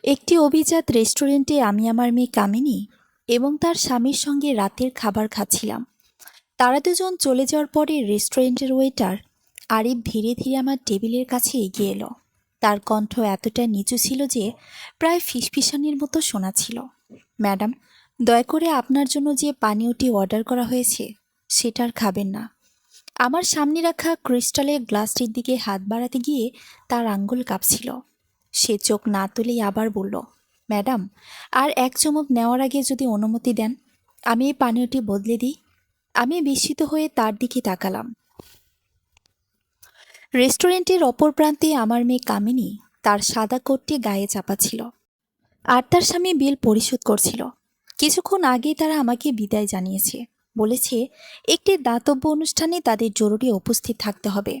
একটি অভিজাত রেস্টুরেন্টে আমি আমার মেয়ে কামিনী এবং তার স্বামীর সঙ্গে রাতের খাবার খাচ্ছিলাম। তারা দুজন চলে যাওয়ার পরে রেস্টুরেন্টের ওয়েটার আরিফ ধীরে ধীরে আমার টেবিলের কাছে এগিয়ে এলো। তার কণ্ঠ এতটা নিচু ছিল যে প্রায় ফিসফিসানির মতো শোনাচ্ছিল। ম্যাডাম, দয়া করে আপনার জন্য যে পানীয়টি অর্ডার করা হয়েছে সেটা আর খাবেন না। আমার সামনে রাখা ক্রিস্টালের গ্লাসটির দিকে হাত বাড়াতে গিয়ে তার আঙ্গুল কাঁপছিল। সে চোখ না তুলেই আবার বলল, ম্যাডাম, আর এক চুমুক নেওয়ার আগে যদি অনুমতি দেন আমি এই পানীয়টি বদলে দিই। আমি বিস্মিত হয়ে তার দিকে তাকালাম। রেস্টুরেন্টের অপর প্রান্তে আমার মেয়ে কামিনী তার সাদা কোটটি গায়ে চাপাচ্ছিল আর তার স্বামী বিল পরিশোধ করছিল। কিছুক্ষণ আগেই তারা আমাকে বিদায় জানিয়েছে, বলেছে একটি দাতব্য অনুষ্ঠানে তাদের জরুরি উপস্থিত থাকতে হবে।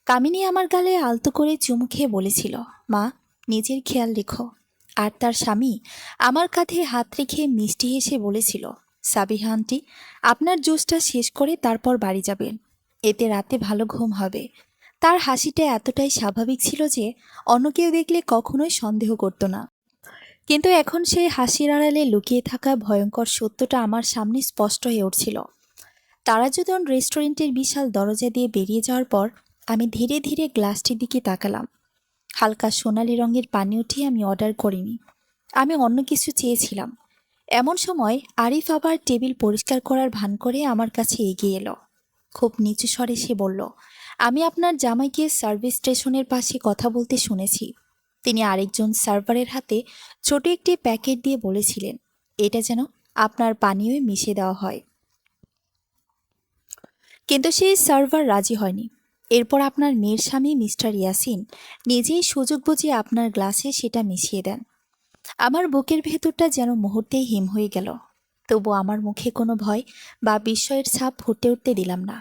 কামিনী আমার গালে আলতো করে চুমু খেয়ে বলেছিল, মা, নিজের খেয়াল রেখো। আর তার স্বামী আমার কাঁধে হাত রেখে মিষ্টি হেসে বলেছিল, সাবিহা আন্টি, আপনার জুসটা শেষ করে তারপর বাড়ি যাবেন, এতে রাতে ভালো ঘুম হবে। তার হাসিটা এতটাই স্বাভাবিক ছিল যে অন্য কেউ দেখলে কখনোই সন্দেহ করত না। কিন্তু এখন সেই হাসির আড়ালে লুকিয়ে থাকা ভয়ঙ্কর সত্যটা আমার সামনে স্পষ্ট হয়ে উঠছিল। তারা যখন রেস্টুরেন্টের বিশাল দরজা দিয়ে বেরিয়ে যাওয়ার পর আমি ধীরে ধীরে গ্লাসটির দিকে তাকালাম। হালকা সোনালি রঙের পানীয়টি আমি অর্ডার করিনি, আমি অন্য কিছু চেয়েছিলাম। এমন সময় আরিফ আবার টেবিল পরিষ্কার করার ভান করে আমার কাছে এগিয়ে এলো। খুব নিচু স্বরে সে বলল, আমি আপনার জামাইকে সার্ভিস স্টেশনের পাশে কথা বলতে শুনেছি। তিনি আরেকজন সার্ভারের হাতে ছোট একটি প্যাকেট দিয়ে বলেছিলেন এটা যেন আপনার পানীয়ে মিশিয়ে দেওয়া হয়, কিন্তু সেই সার্ভার রাজি হয়নি। এরপর আপনার মেয়ের স্বামী মিস্টার ইয়াসিন নিজেই সুযোগ বুঝে আপনার গ্লাসে সেটা মিশিয়ে দেন। আমার বুকের ভেতরটা যেন মুহূর্তেই হিম হয়ে গেল। তবু আমার মুখে কোনো ভয় বা বিস্ময়ের ছাপ ফুটে উঠতে দিলাম না।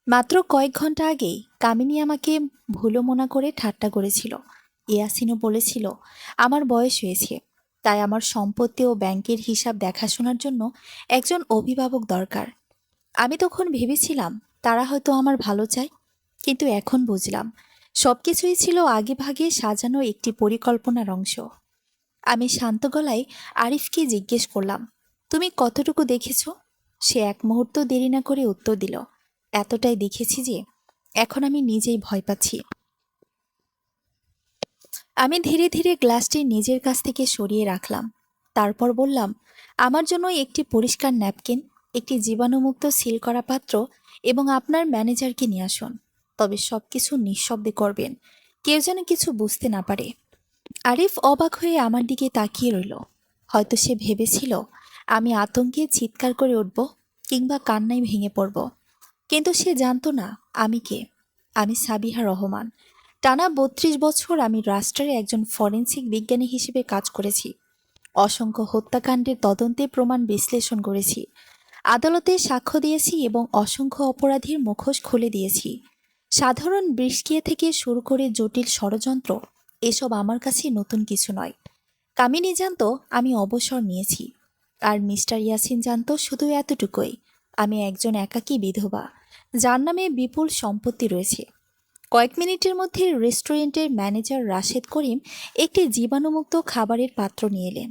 মাত্র কয়েক ঘন্টা আগেই কামিনী আমাকে ভুলো মনা করে ঠাট্টা করেছিল। ইয়াসিনও বলেছিল আমার বয়স হয়েছে, তাই আমার সম্পত্তি ও ব্যাংকের হিসাব দেখাশোনার জন্য একজন অভিভাবক দরকার। আমি তখন ভেবেছিলাম তারা হয়তো আমার ভালো চায়, কিন্তু এখন বুঝলাম সবকিছুই ছিল আগেভাগে সাজানো একটি পরিকল্পনার অংশ। আমি শান্ত গলায় আরিফকে জিজ্ঞেস করলাম, তুমি কতটুকু দেখেছ? সে এক মুহূর্ত দেরি না করে উত্তর দিল, এতটাই দেখেছি যে এখন আমি নিজেই ভয় পাচ্ছি। আমি ধীরে ধীরে গ্লাসটি নিজের কাছ থেকে সরিয়ে রাখলাম। তারপর বললাম, আমার জন্য একটি পরিষ্কার ন্যাপকিন, একটি জীবাণুমুক্ত সিল করা পাত্র এবং আপনার ম্যানেজারকে নিয়ে আসুন। তবে সবকিছু নিঃশব্দে করবেন, কেউ যেন কিছু বুঝতে না পারে। আরিফ অবাক হয়ে আমার দিকে তাকিয়ে রইল। হয়তো সে ভেবেছিল আমি আতঙ্কে চিৎকার করে উঠব কিংবা কান্নায় ভেঙে পড়ব। কিন্তু সে জানতো না আমি কে। আমি সাবিহা রহমান। টানা ৩২ বছর আমি রাষ্ট্রের একজন ফরেনসিক বিজ্ঞানী হিসেবে কাজ করেছি। অসংখ্য হত্যাকাণ্ডের তদন্তে প্রমাণ বিশ্লেষণ করেছি, আদালতে সাক্ষ্য দিয়েছি এবং অসংখ্য অপরাধীর মুখোশ খুলে দিয়েছি। সাধারণ বিষক্রিয়া থেকে শুরু করে জটিল ষড়যন্ত্র, এসব আমার কাছে নতুন কিছু নয়। কামিনী জানতো আমি অবসর নিয়েছি, আর মিস্টার ইয়াসিন জানতো শুধু এতটুকুই, আমি একজন একাকী বিধবা যার নামে বিপুল সম্পত্তি রয়েছে। কয়েক মিনিটের মধ্যে রেস্টুরেন্টের ম্যানেজার রাশেদ করিম একটি জীবাণুমুক্ত খাবারের পাত্র নিয়ে এলেন।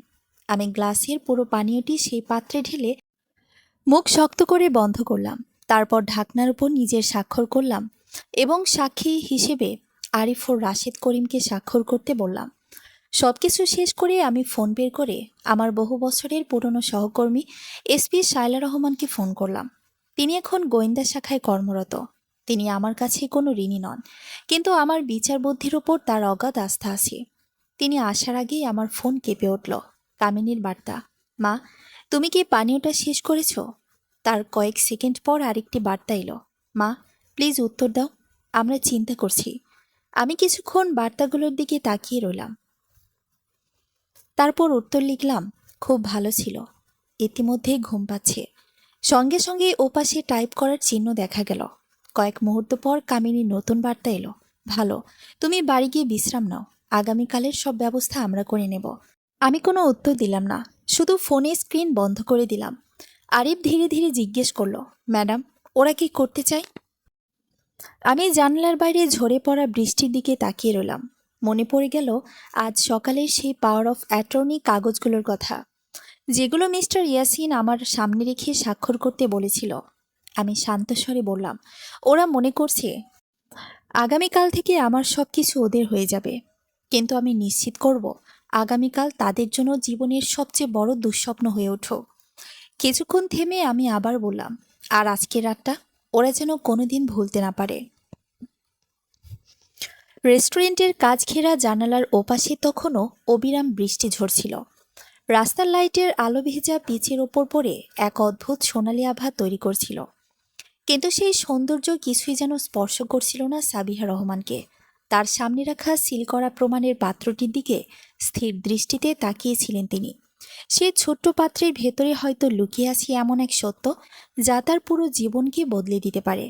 আমি গ্লাসের পুরো পানীয়টি সেই পাত্রে ঢেলে মুখ শক্ত করে বন্ধ করলাম। তারপর ঢাকনার উপর নিজের স্বাক্ষর করলাম এবং সাক্ষী হিসেবে আরিফ ও রাশেদ করিমকে স্বাক্ষর করতে বললাম। সবকিছু শেষ করে আমি ফোন বের করে আমার বহু বছরের পুরনো সহকর্মী এসপি শায়লা রহমানকে ফোন করলাম। তিনি এখন গোয়েন্দা শাখায় কর্মরত। তিনি আমার কাছে কোনো ঋণী নন, কিন্তু আমার বিচার বুদ্ধির ওপর তার অগাধ আস্থা আছে। তিনি আসার আগেই আমার ফোন কেঁপে উঠল। কামিনীর বার্তা, মা, তুমি কি পানীয়টা শেষ করেছ? তার কয়েক সেকেন্ড পর আরেকটি বার্তা এলো, মা, প্লিজ উত্তর দাও, আমরা চিন্তা করছি। আমি কিছুক্ষণ বার্তাগুলোর দিকে তাকিয়ে রইলাম। তারপর উত্তর লিখলাম, খুব ভালো ছিল, ইতিমধ্যেই ঘুম পাচ্ছে। সঙ্গে সঙ্গে ওপাশে টাইপ করার চিহ্ন দেখা গেল। কয়েক মুহূর্ত পর কামিনীর নতুন বার্তা এলো, ভালো, তুমি বাড়ি গিয়ে বিশ্রাম নাও, আগামীকালের সব ব্যবস্থা আমরা করে নেব। আমি কোনো উত্তর দিলাম না, শুধু ফোনে স্ক্রিন বন্ধ করে দিলাম। আরিফ ধীরে ধীরে জিজ্ঞেস করলো, ম্যাডাম, ওরা কি করতে চায়? আমি জানলার বাইরে ঝরে পড়া বৃষ্টির দিকে তাকিয়ে রইলাম। মনে পড়ে গেল আজ সকালের সেই পাওয়ার অফ অ্যাটর্নি কাগজগুলোর কথা, যেগুলো মিস্টার ইয়াসিন আমার সামনে রেখে স্বাক্ষর করতে বলেছিল। আমি শান্ত স্বরে বললাম, ওরা মনে করছে আগামীকাল থেকে আমার সব কিছু ওদের হয়ে যাবে, কিন্তু আমি নিশ্চিত করব আগামীকাল তাদের জন্য জীবনের সবচেয়ে বড় দুঃস্বপ্ন হয়ে ওঠো। কিছুক্ষণ থেমে আমি আবার বললাম, আর আজকের রাতটা ওরা যেন কোনোদিন ভুলতে না পারে। রেস্টুরেন্টের কাজ ঘেরা জানালার ওপাশে তখনও অবিরাম বৃষ্টি ঝরছিল। রাস্তার লাইটের আলো ভেজা পিচের ওপর পড়ে এক অদ্ভুত সোনালি আভা তৈরি করছিল, কিন্তু সেই সৌন্দর্য কিছুই যেন স্পর্শ করছিল না সাবিহা রহমানকে। তার সামনে রাখা সিল করা প্রমাণের পাত্রটির দিকে স্থির দৃষ্টিতে তাকিয়েছিলেন তিনি। সে ছোট্ট পাত্রের ভেতরে হয়তো লুকিয়ে আছে এমন এক সত্য যা তার পুরো জীবনকে বদলে দিতে পারে।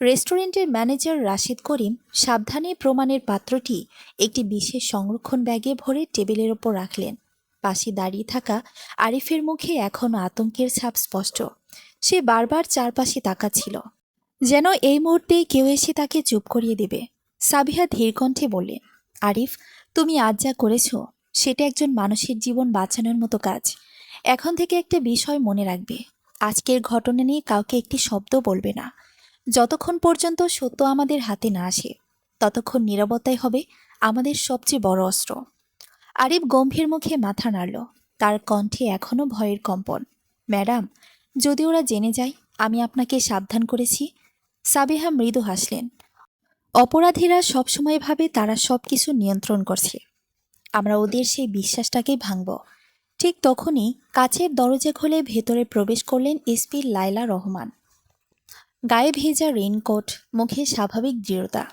রেস্টুরেন্টের ম্যানেজার রাশেদ করিম সাবধানে প্রমাণের পাত্রটি একটি বিশেষ সংরক্ষণ ব্যাগে ভরে টেবিলের ওপর রাখলেন। পাশে দাঁড়িয়ে থাকা আরিফের মুখে এখনও আতঙ্কের ছাপ স্পষ্ট। সে বারবার চারপাশে তাকাচ্ছিল, যেন এই মুহূর্তেই কেউ এসে তাকে চুপ করিয়ে দেবে। সাবিহা ধীর কণ্ঠে বললেন, আরিফ, তুমি আজ যা করেছ সেটা একজন মানুষের জীবন বাঁচানোর মতো কাজ। এখন থেকে একটা বিষয় মনে রাখবে, আজকের ঘটনা নিয়ে কাউকে একটি শব্দ বলবে না। যতক্ষণ পর্যন্ত সত্য আমাদের হাতে না আসে ততক্ষণ নীরবতাই হবে আমাদের সবচেয়ে বড় অস্ত্র। আরিফ গম্ভীর মুখে মাথা নাড়ল, তার কণ্ঠে এখনও ভয়ের কম্পন। ম্যাডাম, যদি ওরা জেনে যায় আমি আপনাকে সাবধান করেছি। সাবিহা মৃদু হাসলেন। অপরাধীরা সবসময় ভাবে তারা সবকিছু নিয়ন্ত্রণ করছে, আমরা ওদের সেই বিশ্বাসটাকেই ভাঙব। ঠিক তখনই কাচের দরজা খুলে ভেতরে প্রবেশ করলেন এসপি লায়লা রহমান। গায়ে ভেজা রেইনকোট, মুখে স্বাভাবিক দৃঢ়তা।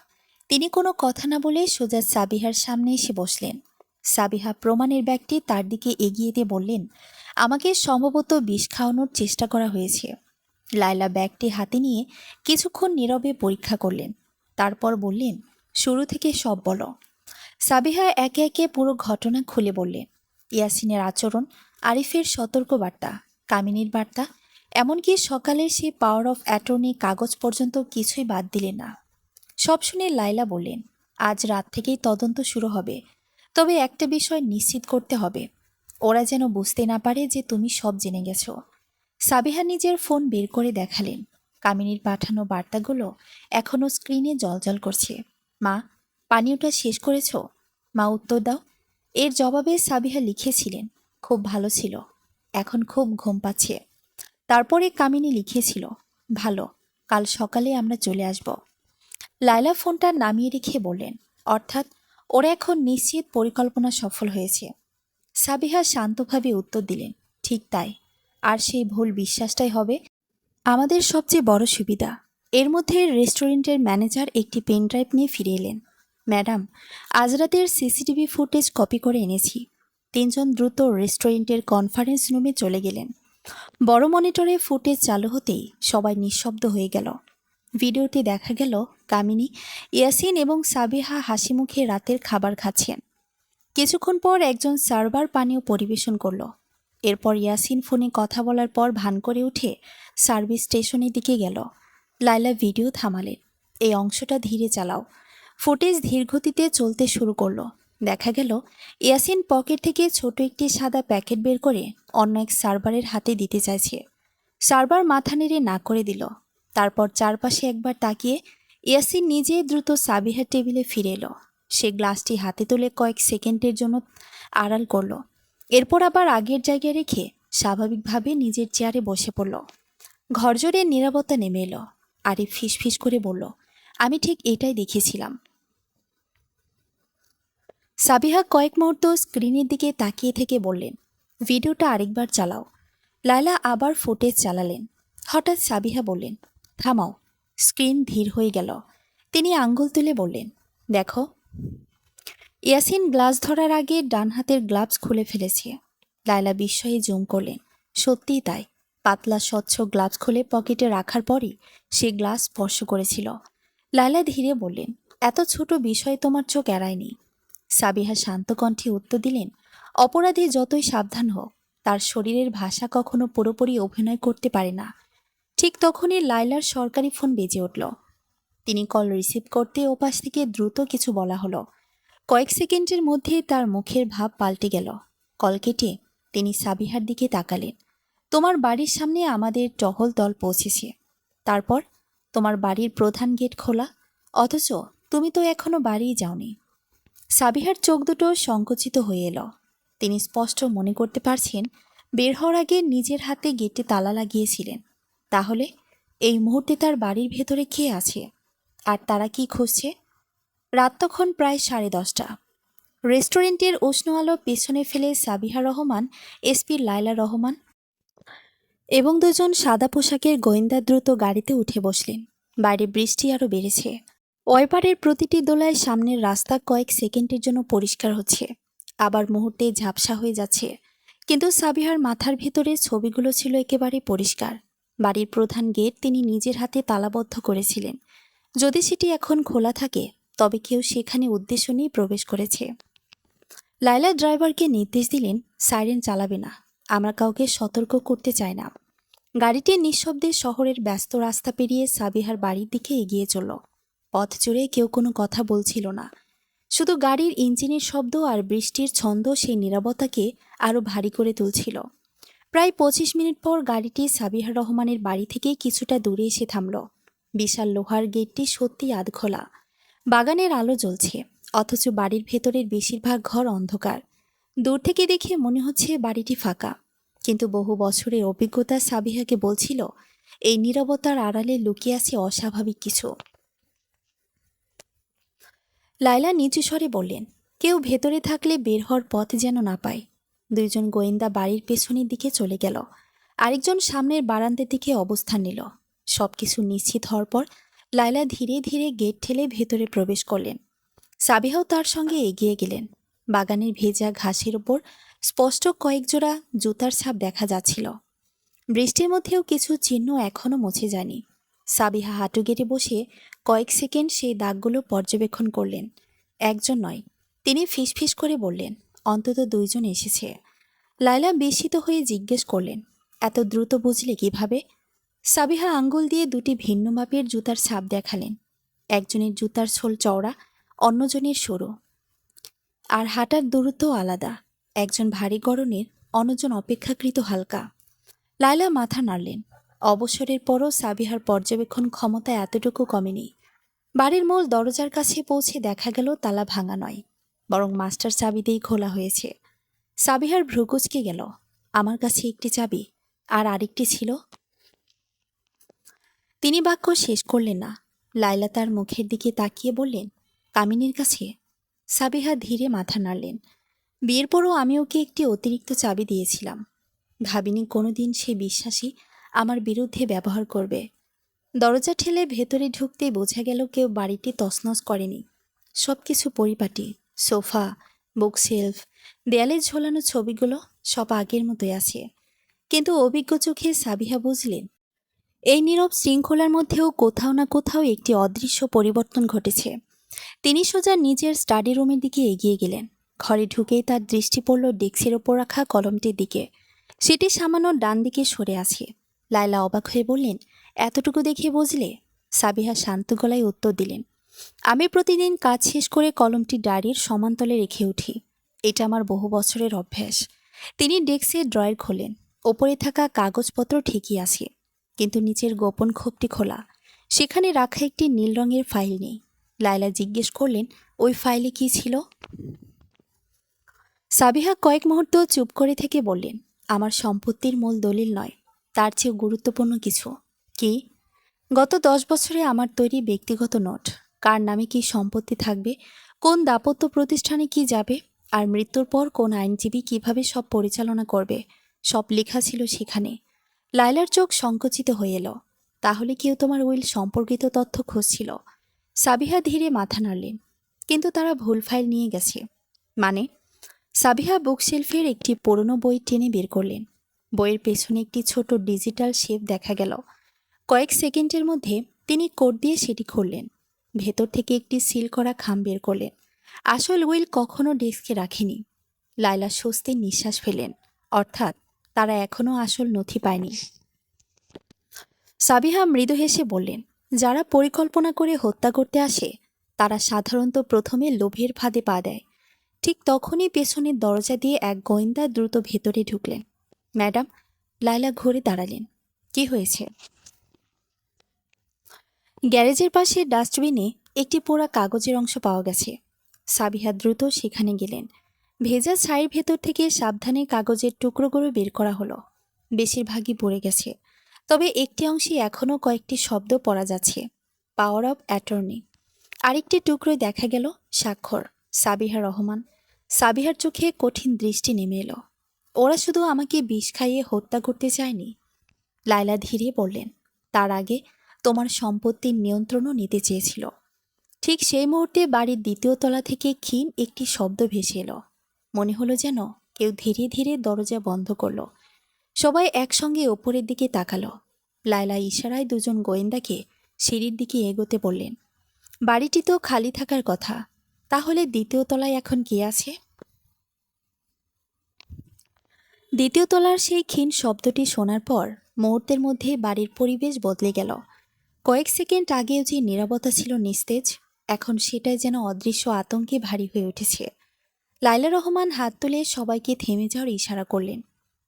তিনি কোনো কথা না বলে সোজা সাবিহার সামনে এসে বসলেন। সাবিহা প্রমাণের ব্যাগটি তার দিকে এগিয়ে দিয়ে বললেন, আমাকে সম্ভবত বিষ খাওয়ানোর চেষ্টা করা হয়েছে। লায়লা ব্যাগটি হাতে নিয়ে কিছুক্ষণ নীরবে পরীক্ষা করলেন, তারপর বললেন, শুরু থেকে সব বলো। সাবিহা একে একে পুরো ঘটনা খুলে বললেন। ইয়াসিনের আচরণ, আরিফের সতর্ক বার্তা, কামিনীর বার্তা, এমনকি সকালের সেই পাওয়ার অফ অ্যাটর্নি কাগজ পর্যন্ত কিছুই বাদ দিলেন না। সব শুনে লায়লা বললেন, আজ রাত থেকেই তদন্ত শুরু হবে, তবে একটা বিষয় নিশ্চিত করতে হবে, ওরা যেন বুঝতে না পারে যে তুমি সব জেনে গেছো। সাবিহা নিজের ফোন বের করে দেখালেন। কামিনীর পাঠানো বার্তাগুলো এখনও স্ক্রিনে জ্বলজ্বল করছে। মা, পানীয়টা শেষ করেছ? মা, উত্তর দাও। এর জবাবে সাবিহা লিখেছিলেন, খুব ভালো ছিল, এখন খুব ঘুম পাচ্ছে। তারপরে কামিনী লিখেছিল, ভালো, কাল সকালে আমরা চলে আসব। লায়লা ফোনটা নামিয়ে রেখে বললেন, অর্থাৎ ওরা এখন নিশ্চিত পরিকল্পনা সফল হয়েছে। সাবিহা শান্তভাবে উত্তর দিলেন, ঠিক তাই, আর সেই ভুল বিশ্বাসটাই হবে আমাদের সবচেয়ে বড় সুবিধা। এর মধ্যে রেস্টুরেন্টের ম্যানেজার একটি পেনড্রাইভ নিয়ে ফিরে এলেন। ম্যাডাম, আজ রাতের সিসিটিভি ফুটেজ কপি করে এনেছি। তিনজন দ্রুত রেস্টুরেন্টের কনফারেন্স রুমে চলে গেলেন। বড় মনিটরে ফুটেজ চালু হতেই সবাই নিঃশব্দ হয়ে গেল। ভিডিওতে দেখা গেল কামিনী, ইয়াসিন এবং সাবিহা হাসি মুখে রাতের খাবার খাচ্ছেন। কিছুক্ষণ পর একজন সার্ভার পানীয় পরিবেশন করল। এরপর ইয়াসিন ফোনে কথা বলার পর ভান করে উঠে সার্ভিস স্টেশনের দিকে গেল। লায়লা ভিডিও থামালেন, এই অংশটা ধীরে চালাও। ফুটেজ ধীরগতিতে চলতে শুরু করলো। দেখা গেল ইয়াসিন পকেট থেকে ছোট একটি সাদা প্যাকেট বের করে অন্য এক সার্ভারের হাতে দিতে চাইছে। সার্ভার মাথা নেড়ে না করে দিল। তারপর চারপাশে একবার তাকিয়ে ইয়াসিন নিজে দ্রুত সাবিহার টেবিলে ফিরে এলো। সে গ্লাসটি হাতে তুলে কয়েক সেকেন্ডের জন্য আড়াল করল, এরপর আবার আগের জায়গায় রেখে স্বাভাবিকভাবে নিজের চেয়ারে বসে পড়ল। ঘরজোরে নিরাপত্তা নেমে এলো। আরিফ ফিসফিস করে বলল, আমি ঠিক এটাই দেখেছিলাম। সাবিহা কয়েক মুহূর্ত স্ক্রিনের দিকে তাকিয়ে থেকে বললেন, ভিডিওটা আরেকবার চালাও। লায়লা আবার ফুটেজ চালালেন। হঠাৎ সাবিহা বললেন, থামাও। স্ক্রিন ধীর হয়ে গেল। তিনি আঙ্গুল তুলে বললেন, দেখো। ইয়াসিন গ্লাস ধরার আগে ডান হাতের গ্লাভস খুলে ফেলেছে। লায়লা বিস্ময়ে জুম করলেন। সত্যিই তাই, পাতলা স্বচ্ছ গ্লাভস খুলে পকেটে রাখার পরই সে গ্লাস স্পর্শ করেছিল। লায়লা ধীরে বললেন, এত ছোট বিষয়ে তোমার চোখ এড়ায়নি। সাবিহা শান্ত কণ্ঠে উত্তর দিলেন, অপরাধী যতই সাবধান হোক, তার শরীরের ভাষা কখনো পুরোপুরি অভিনয় করতে পারে না। ঠিক তখনই লায়লার সরকারি ফোন বেজে উঠল। তিনি কল রিসিভ করতে ওপাশ থেকে দ্রুত কিছু বলা হলো। কয়েক সেকেন্ডের মধ্যেই তার মুখের ভাব পাল্টে গেল। কল কেটে তিনি সাবিহার দিকে তাকালেন। তোমার বাড়ির সামনে আমাদের টহল দল পৌঁছেছে। তারপর তোমার বাড়ির প্রধান গেট খোলা, অথচ তুমি তো এখনো বাড়িই যাওনি। সাবিহার চোখ দুটো সংকুচিত হয়ে এলো। তিনি স্পষ্ট মনে করতে পারছেন বের হওয়ার আগে নিজের হাতে গেটে তালা লাগিয়েছিলেন। তাহলে এই মুহূর্তে তার বাড়ির ভেতরে কে আছে, আর তারা কি খুঁজছে? রাত তখন প্রায় 10:30। রেস্টুরেন্টের উষ্ণ আলো পেছনে ফেলে সাবিহা রহমান, এসপি লায়লা রহমান এবং দুজন সাদা পোশাকের গোয়েন্দা দ্রুত গাড়িতে উঠে বসলেন। বাইরে বৃষ্টি আরও বেড়েছে। ওয়াইপারের প্রতিটি দোলায় সামনের রাস্তা কয়েক সেকেন্ডের জন্য পরিষ্কার হচ্ছে, আবার মুহূর্তে ঝাপসা হয়ে যাচ্ছে। কিন্তু সাবিহার মাথার ভেতরে ছবিগুলো ছিল একেবারে পরিষ্কার। বাড়ির প্রধান গেট তিনি নিজের হাতে তালাবদ্ধ করেছিলেন। যদি সেটি এখন খোলা থাকে, তবে কেউ সেখানে উদ্দেশ্য নিয়ে প্রবেশ করেছে। লায়লা ড্রাইভারকে নির্দেশ দিলেন, সাইরেন চালাবে না, আমরা কাউকে সতর্ক করতে চাই না। গাড়িটি নিঃশব্দে শহরের ব্যস্ত রাস্তা পেরিয়ে সাবিহার বাড়ির দিকে এগিয়ে চলল। পথ জুড়ে কেউ কোনো কথা বলছিল না, শুধু গাড়ির ইঞ্জিনের শব্দ আর বৃষ্টির ছন্দ সেই নীরবতাকে আরও ভারী করে তুলছিল। প্রায় 25 মিনিট পর গাড়িটি সাবিহার রহমানের বাড়ি থেকে কিছুটা দূরে এসে থামল। বিশাল লোহার গেটটি সত্যি আধখোলা। বাগানের আলো জ্বলছে, অথচ বাড়ির ভেতরের বেশিরভাগ ঘর অন্ধকার। দূর থেকে দেখে মনে হচ্ছে বাড়িটি ফাঁকা, কিন্তু বহু বছরের অভিজ্ঞতা সাবিহাকে বলছিল এই নীরবতার আড়ালে লুকিয়ে আছে অস্বাভাবিক কিছু। লায়লা নিচু স্বরে বললেন, কেউ ভেতরে থাকলে বের হওয়ার পথ যেন না পায়। দুইজন গোয়েন্দা বাড়ির পেছনের দিকে চলে গেল। আরেকজন সামনের বারান্দার দিকে অবস্থান নিল। সবকিছু নিশ্চিত হওয়ার পর লায়লা ধীরে ধীরে গেট ঠেলে ভেতরে প্রবেশ করলেন। সাবিহাও তার সঙ্গে এগিয়ে গেলেন। বাগানের ভেজা ঘাসের ওপর স্পষ্ট কয়েক জোড়া জুতার ছাপ দেখা যাচ্ছিল। বৃষ্টির মধ্যেও কিছু চিহ্ন এখনও মুছে যায়নি। সাবিহা হাঁটু গেড়ে বসে কয়েক সেকেন্ড সেই দাগগুলো পর্যবেক্ষণ করলেন। একজন নয়, তিনি ফিসফিস করে বললেন, অন্তত 2জন এসেছে। লায়লা বিস্মিত হয়ে জিজ্ঞেস করলেন, এত দ্রুত বুঝলে কিভাবে? সাবিহা আঙ্গুল দিয়ে 2টি ভিন্ন মাপের জুতার ছাপ দেখালেন। একজনের জুতার সোল চওড়া, অন্যজনের সরু, আর হাঁটার দূরত্ব আলাদা। একজন ভারী গড়নের, অন্যজন অপেক্ষাকৃত হালকা। লায়লা মাথা নাড়লেন। অবসরের পরও সাবিহার পর্যবেক্ষণ ক্ষমতা এতটুকু কমেনি। বাড়ির মূল দরজার কাছে পৌঁছে দেখা গেল তালা ভাঙা নয়, বরং মাস্টার চাবি দিয়েই খোলা হয়েছে। সাবিহার ভ্রুকুচকে গেল। আমার কাছে একটি চাবি, আর আরেকটি ছিল। তিনি বাক্য শেষ করলেন না। লায়লা তার মুখের দিকে তাকিয়ে বললেন, কামিনীর কাছে? সাবিহা ধীরে মাথা নাড়লেন। বিয়ের পরও আমি ওকে একটি অতিরিক্ত চাবি দিয়েছিলাম। ভাবিনি কোনোদিন সে বিশ্বাসী আমার বিরুদ্ধে ব্যবহার করবে। দরজা ঠেলে ভেতরে ঢুকতেই বোঝা গেল কেউ বাড়িটি তছনছ করেনি। সব কিছু পরিপাটি, সোফা, বুকশেলফ, দেয়ালে ঝোলানো ছবিগুলো সব আগের মতোই আছে। কিন্তু অভিজ্ঞ চোখে সাবিহা বুঝলেন, এই নীরব শৃঙ্খলার মধ্যেও কোথাও না কোথাও একটি অদৃশ্য পরিবর্তন ঘটেছে। তিনি সোজা নিজের স্টাডি রুমের দিকে এগিয়ে গেলেন। ঘরে ঢুকেই তার দৃষ্টি পড়ল ডেস্কের ওপর রাখা কলমটির দিকে। সেটি সামান্য ডান দিকে সরে আছে। লায়লা অবাক হয়ে বললেন, এতটুকু দেখে বুঝলে? সাবিহা শান্ত গলায় উত্তর দিলেন, আমি প্রতিদিন কাজ শেষ করে কলমটি ডায়েরির সমান্তলে রেখে উঠি। এটা আমার বহু বছরের অভ্যাস। তিনি ডেস্কের ড্রয়ার খোলেন। ওপরে থাকা কাগজপত্র ঠিকই আছে, কিন্তু নিচের গোপন খোপটি খোলা। সেখানে রাখা একটি নীল রঙের ফাইল নেই। লায়লা জিজ্ঞেস করলেন, ওই ফাইলে কি ছিল? সাবিহা কয়েক মুহূর্ত চুপ করে থেকে বললেন, আমার সম্পত্তির মূল দলিল নয়, তার চেয়ে গুরুত্বপূর্ণ কিছু। কি? গত 10 বছরে আমার তৈরি ব্যক্তিগত নোট, কার নামে কি সম্পত্তি থাকবে, কোন দাপত্য প্রতিষ্ঠানে কি যাবে, আর মৃত্যুর পর কোন আইনজীবী কিভাবে সব পরিচালনা করবে, সব লেখা ছিল সেখানে। লায়লার চোখ সংকুচিত হয়ে এলো। তাহলে কেউ তোমার উইল সম্পর্কিত তথ্য খুঁজছিল? সাবিহা ধীরে মাথা নাড়লেন, কিন্তু তারা ভুল ফাইল নিয়ে গেছে। মানে? সাবিহা বুকশেলফের একটি পুরনো বই টেনে বের করলেন। বইয়ের পেছনে একটি ছোট ডিজিটাল শেপ দেখা গেল। কয়েক সেকেন্ডের মধ্যে তিনি কোড দিয়ে সেটি খুললেন। ভেতর থেকে একটি সিল করা খাম বের করলেন। আসল উইল কখনো ডেস্কে রাখেনি। লায়লা স্বস্তির নিঃশ্বাস ফেলেন। অর্থাৎ তারা এখনও আসল নথি পায়নি। সাবিহা মৃদু হেসে বললেন, যারা পরিকল্পনা করে হত্যা করতে আসে তারা সাধারণত প্রথমে লোভের ফাঁদে পা দেয়। ঠিক তখনই পেছনের দরজা দিয়ে এক গোয়েন্দা দ্রুত ভেতরে ঢুকলেন। ম্যাডাম, লায়লা ঘুরে দাঁড়ালেন। কি হয়েছে? গ্যারেজের পাশে ডাস্টবিনে একটি পোড়া কাগজের অংশ পাওয়া গেছে। সাবিহা দ্রুত সেখানে গেলেন। ভেজা ছাইয়ের ভেতর থেকে সাবধানে কাগজের টুকরোগুলো বের করা হলো। বেশিরভাগই পড়ে গেছে, তবে একটি অংশে এখনও কয়েকটি শব্দ পড়া যাচ্ছে। Power of attorney. আরেকটি টুকরোয় দেখা গেল স্বাক্ষর সাবিহা রহমান। সাবিহার চোখে কঠিন দৃষ্টি নেমে এলো। ওরা শুধু আমাকে বিষ খাইয়ে হত্যা করতে চায়নি, লায়লা ধীরে বললেন, তার আগে তোমার সম্পত্তির নিয়ন্ত্রণও নিতে চেয়েছিল। ঠিক সেই মুহূর্তে বাড়ির দ্বিতীয় তলা থেকে ক্ষীণ একটি শব্দ ভেসে এলো। মনে হলো যেন কেউ ধীরে ধীরে দরজা বন্ধ করল। সবাই একসঙ্গে ওপরের দিকে তাকালো। লায়লা ইশারায় দুজন গোয়েন্দাকে সিঁড়ির দিকে এগোতে বললেন। বাড়িটি তো খালি থাকার কথা, তাহলে দ্বিতীয় তলায় এখন কে আছে? দ্বিতীয় তলার সেই ক্ষীণ শব্দটি শোনার পর মুহূর্তের মধ্যে বাড়ির পরিবেশ বদলে গেল। কয়েক সেকেন্ড আগেও যে নীরবতা ছিল নিস্তেজ, এখন সেটাই যেন অদৃশ্য আতঙ্কে ভারী হয়ে উঠেছে। লায়লা রহমান হাত তুলে সবাইকে থেমে যাওয়ার ইশারা করলেন।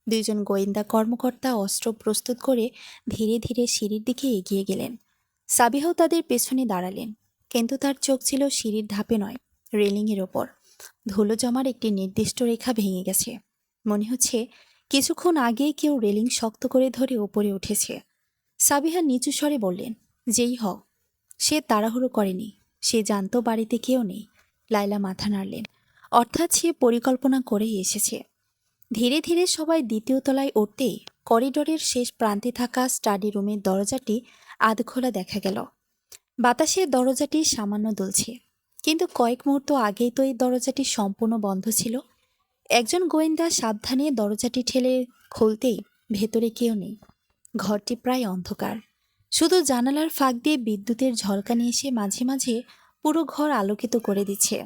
দুইজন গোয়েন্দা কর্মকর্তা অস্ত্র প্রস্তুত করে ধীরে ধীরে সিঁড়ির দিকে এগিয়ে গেলেন। সাবিহাও তাদের পেছনে দাঁড়ালেন, কিন্তু তার চোখ ছিল সিঁড়ির ধাপে নয়, রেলিংয়ের ওপর। ধুলো জমার একটি নির্দিষ্ট রেখা ভেঙে গেছে। মনে হচ্ছে কিছুক্ষণ আগেই কেউ রেলিং শক্ত করে ধরে ওপরে উঠেছে। সাবিহা নিচু স্বরে বললেন, যেই হোক। সে তাড়াহুড়ো করেনি, সে জানত বাড়িতে কেউ নেই। লায়লা মাথা নাড়লেন, অর্থাৎ সে পরিকল্পনা করেই এসেছে। ধীরে ধীরে সবাই দ্বিতীয় তলায় উঠতেই করিডোরের শেষ প্রান্তে থাকা স্টাডি রুমের দরজাটি আধখোলা দেখা গেল। বাতাসে দরজাটি সামান্য দুলছে, কিন্তু কয়েক মুহূর্ত আগেই তো এই দরজাটি সম্পূর্ণ বন্ধ ছিল। একজন গোয়েন্দা সাবধানে দরজাটি ঠেলে খুলতেই ভেতরে কেউ নেই। ঘরটি প্রায় অন্ধকার, শুধু জানালার ফাঁক দিয়ে বিদ্যুতের ঝলকানি এসে মাঝে মাঝে পুরো ঘর আলোকিত করে দিচ্ছে।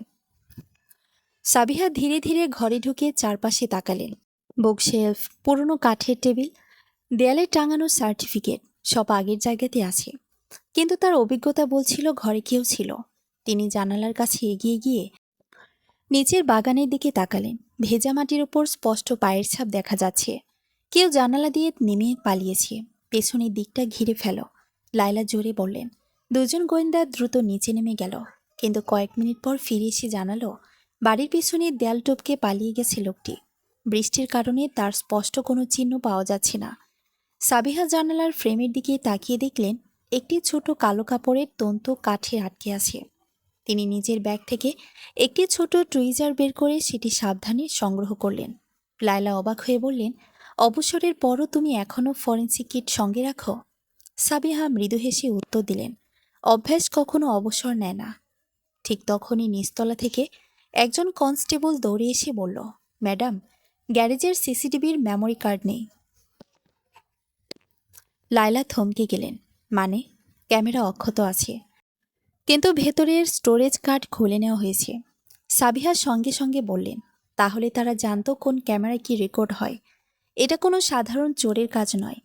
সাবিহা ধীরে ধীরে ঘরে ঢুকে চারপাশে তাকালেন। বুকশেলফ, পুরনো কাঠের টেবিল, দেয়ালে টাঙানো সার্টিফিকেট সব আগের জায়গাতে আছে, কিন্তু তার অভিজ্ঞতা বলছিল ঘরে কেউ ছিল। তিনি জানালার কাছে এগিয়ে গিয়ে নিচের বাগানের দিকে তাকালেন। ভেজা মাটির উপর স্পষ্ট পায়ের ছাপ দেখা যাচ্ছে। কেউ জানালা দিয়ে নেমে পালিয়েছে। পেছনের দিকটা ঘিরে ফেল, লায়লা জোরে বললেন। দুজন গোয়েন্দা দ্রুত নিচে নেমে গেল, কিন্তু কয়েক মিনিট পর ফিরে এসে জানালো বাড়ির পিছনে দেয়াল টপকে পালিয়ে গেছে লোকটি। বৃষ্টির কারণে তার স্পষ্ট কোনো চিহ্ন পাওয়া যাচ্ছে না। সাবিহা জানালার ফ্রেমের দিকে তাকিয়ে দেখলেন একটি ছোট কালো কাপড়ের তন্তু কাঠে আটকে আছে। তিনি নিজের ব্যাগ থেকে একটি ছোট টুইজার বের করে সেটি সাবধানে সংগ্রহ করলেন। লায়লা অবাক হয়ে বললেন, অবসরের পরও তুমি এখনও ফরেন্সিক কিট সঙ্গে রাখো? সাবিহা মৃদু হেসে উত্তর দিলেন, অভ্যাস কখনো অবসর নেয় না। ঠিক তখনই নিচতলা থেকে একজন কনস্টেবল দৌড়ে এসে বলল, ম্যাডাম, গ্যারেজের সিসিটিভির মেমোরি কার্ড নেই। লায়লা থমকে গেলেন, মানে? ক্যামেরা অক্ষত আছে, কিন্তু ভেতরের স্টোরেজ কার্ড খুলে নেওয়া হয়েছে। সাবিহা সঙ্গে সঙ্গে বললেন, তাহলে তারা জানতো কোন ক্যামেরায় কি রেকর্ড হয়। এটা কোনো সাধারণ চোরের কাজ নয়।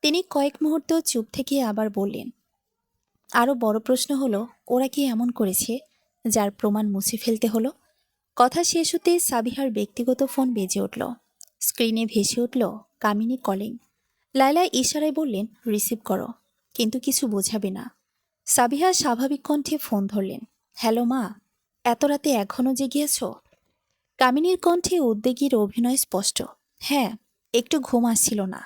তিনি কয়েক মুহূর্ত চুপ থেকে আবার বললেন, আরও বড় প্রশ্ন হলো, ওরা কি এমন করেছে যার প্রমাণ মুছে ফেলতে হলো? কথা শেষ হতে সাবিহার ব্যক্তিগত ফোন বেজে উঠল। স্ক্রিনে ভেসে উঠল কামিনী কলিং। লায়লা ইশারায় বললেন, রিসিভ করো, কিন্তু কিছু বোঝাবে না। সাবিহা স্বাভাবিক কণ্ঠে ফোন ধরলেন, হ্যালো মা, এত রাতে এখনও জেগেছ? কামিনীর কণ্ঠে উদ্বেগীর অভিনয় স্পষ্ট। হ্যাঁ, একটু ঘুম আসছিল না।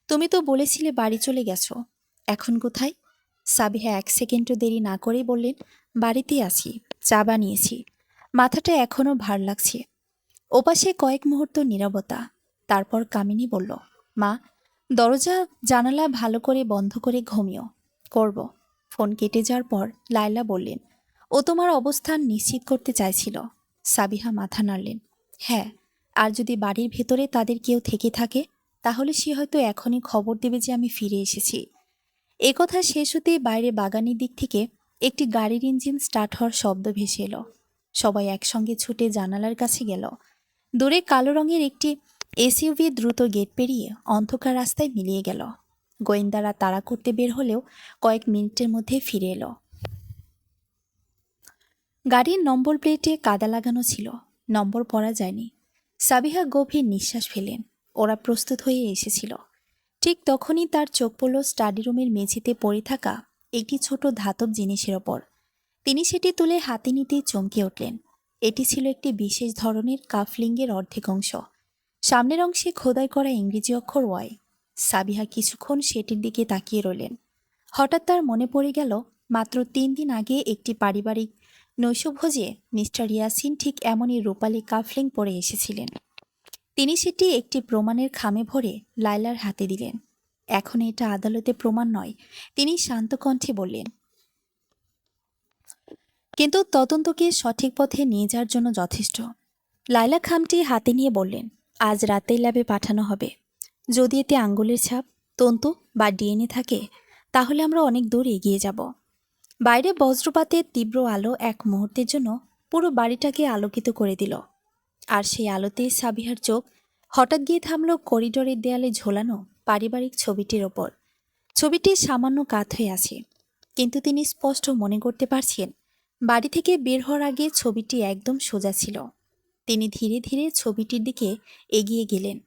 তুমি তো বলেছিলে বাড়ি চলে গেছো, এখন কোথায়? সাবিহা এক সেকেন্ডও দেরি না করেই বললেন, বাড়িতেই আছি, চা বানিয়েছি, মাথাটা এখনও ভার লাগছে। ওপাশে কয়েক মুহূর্ত নীরবতা। তারপর কামিনী বলল, মা, দরজা জানালা ভালো করে বন্ধ করে ঘুমিও। করব। ফোন কেটে যাওয়ার পর লায়লা বললেন, ও তোমার অবস্থান নিশ্চিত করতে চাইছিল। সাবিহা মাথা নাড়লেন, হ্যাঁ, আর যদি বাড়ির ভেতরে তাদের কেউ থেকে থাকে, তাহলে সে হয়তো এখনই খবর দেবে যে আমি ফিরে এসেছি। একথা শেষ হতেই বাইরে বাগানের দিক থেকে একটি গাড়ির ইঞ্জিন স্টার্ট হওয়ার শব্দ ভেসে এলো। সবাই একসঙ্গে ছুটে জানালার কাছে গেল। দূরে কালো রঙের একটি এসইউভি দ্রুত গেট পেরিয়ে অন্ধকার রাস্তায় মিলিয়ে গেল। গোয়েন্দারা তাড়া করতে বের হলেও কয়েক মিনিটের মধ্যে ফিরে এলো। গাড়ির নম্বর প্লেটে কাদা লাগানো ছিল, নম্বর পড়া যায়নি। সাবিহা গভীর নিঃশ্বাস ফেলেন। ওরা প্রস্তুত হয়ে এসেছিল। ঠিক তখনই তার চোখ পড়ল স্টাডি রুমের মেঝেতে পড়ে থাকা একটি ছোট ধাতব জিনিসের ওপর। তিনি সেটি তুলে হাতে নিতেই চমকে উঠলেন। এটি ছিল একটি বিশেষ ধরনের কাফলিঙ্গের অর্ধেক অংশ। সামনের অংশে খোদাই করা ইংরেজি অক্ষর ওয়াই। সাবিহা কিছুক্ষণ সেটির দিকে তাকিয়ে রইলেন। হঠাৎ তার মনে পড়ে গেল, মাত্র 3 দিন আগে একটি পারিবারিক নৈশভোজে মিস্টার ইয়াসিন ঠিক এমনই রূপালী কাফলিং পরে এসেছিলেন। তিনি সেটি একটি প্রমাণের খামে ভরে লায়লার হাতে দিলেন। এখন এটা আদালতে প্রমাণ নয়, তিনি শান্ত কণ্ঠে বললেন, কিন্তু তদন্তকে সঠিক পথে নিয়ে যাওয়ার জন্য যথেষ্ট। লায়লা খামটি হাতে নিয়ে বললেন, আজ রাতেই ল্যাবে পাঠানো হবে। যদি এতে আঙ্গুলের ছাপ, তন্তু বা ডিএনএ থাকে, তাহলে আমরা অনেক দূর এগিয়ে যাব। বাইরে বজ্রপাতের তীব্র আলো এক মুহূর্তের জন্য পুরো বাড়িটাকে আলোকিত করে দিল। আর সেই আলোতে সাবিহার চোখ হঠাৎ গিয়ে থামল করিডোরের দেয়ালে ঝোলানো পারিবারিক ছবিটির ওপর। ছবিটি সামান্য কাত হয়ে আছে, কিন্তু তিনি স্পষ্ট মনে করতে পারছেন বাড়ি থেকে বের হওয়ার আগে ছবিটি একদম সোজা ছিল। তিনি ধীরে ধীরে ছবিটির দিকে এগিয়ে গেলেন।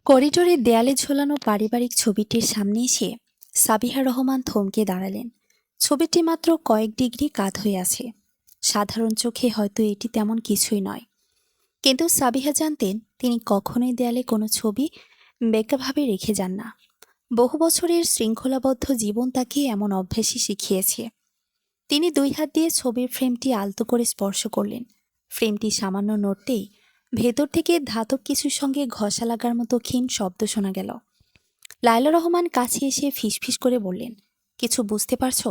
করিডোরের দেয়ালে ঝোলানো পারিবারিক ছবিটির সামনে এসে সাবিহা রহমান থমকে দাঁড়ালেন। ছবিটি মাত্র কয়েক ডিগ্রি কাত হয়ে আছে। সাধারণ চোখে হয়তো এটি তেমন কিছুই নয়, কিন্তু সাবিহা জানতেন তিনি কখনোই দেয়ালে কোনো ছবি বেঁকাভাবে রেখে যান না। বহু বছরের শৃঙ্খলাবদ্ধ জীবন তাকে এমন অভ্যাসই শিখিয়েছে। তিনি 2 হাত দিয়ে ছবির ফ্রেমটি আলতো করে স্পর্শ করলেন। ফ্রেমটি সামান্য নড়তেই ভেতর থেকে ধাতব কিছুর সঙ্গে ঘষা লাগার মতো ক্ষীণ শব্দ শোনা গেল। লায়লা রহমান কাছে এসে ফিসফিস করে বললেন, কিছু বুঝতে পারছো?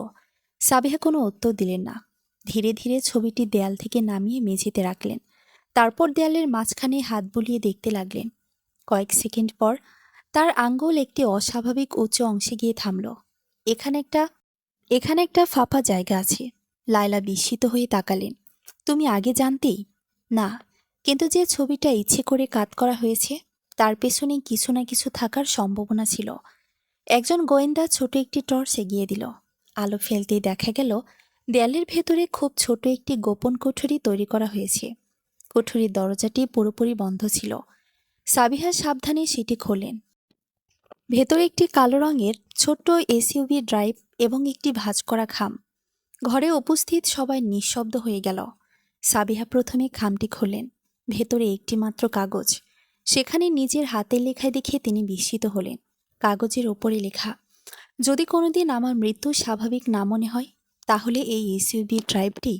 সাবিহা কোনো উত্তর দিলেন না। ধীরে ধীরে ছবিটি দেয়াল থেকে নামিয়ে মেঝেতে রাখলেন। তারপর দেয়ালের মাঝখানে হাত বুলিয়ে দেখতে লাগলেন। কয়েক সেকেন্ড পর তার আঙ্গুল একটি অস্বাভাবিক উঁচু অংশে গিয়ে থামল। এখানে একটা ফাঁপা জায়গা আছে। লায়লা বিস্মিত হয়ে তাকালেন। তুমি আগে জানতেই? না, কিন্তু যে ছবিটা ইচ্ছে করে কাট করা হয়েছে তার পেছনে কিছু না কিছু থাকার সম্ভাবনা ছিল। একজন গোয়েন্দা ছোট একটি টর্চ এগিয়ে দিল। আলো ফেলতেই দেখা গেল দেয়ালের ভেতরে খুব ছোট একটি গোপন কোঠরি তৈরি করা হয়েছে। কোঠরির দরজাটি পুরোপুরি বন্ধ ছিল। সাবিহা সাবধানে সেটি খোলেন। ভেতরে একটি কালো রঙের ছোট্ট এসইউভি ড্রাইভ এবং একটি ভাঁজ করা খাম। ঘরে উপস্থিত সবাই নিঃশব্দ হয়ে গেল। সাবিহা প্রথমে খামটি খোলেন। ভেতরে একটি মাত্র কাগজ। সেখানে নিজের হাতের লেখায় দেখে তিনি বিস্মিত হলেন। কাগজের ওপরে লেখা, যদি কোনোদিন আমার মৃত্যু স্বাভাবিক না মনে হয়, তাহলে এই এসইউভি ড্রাইভটি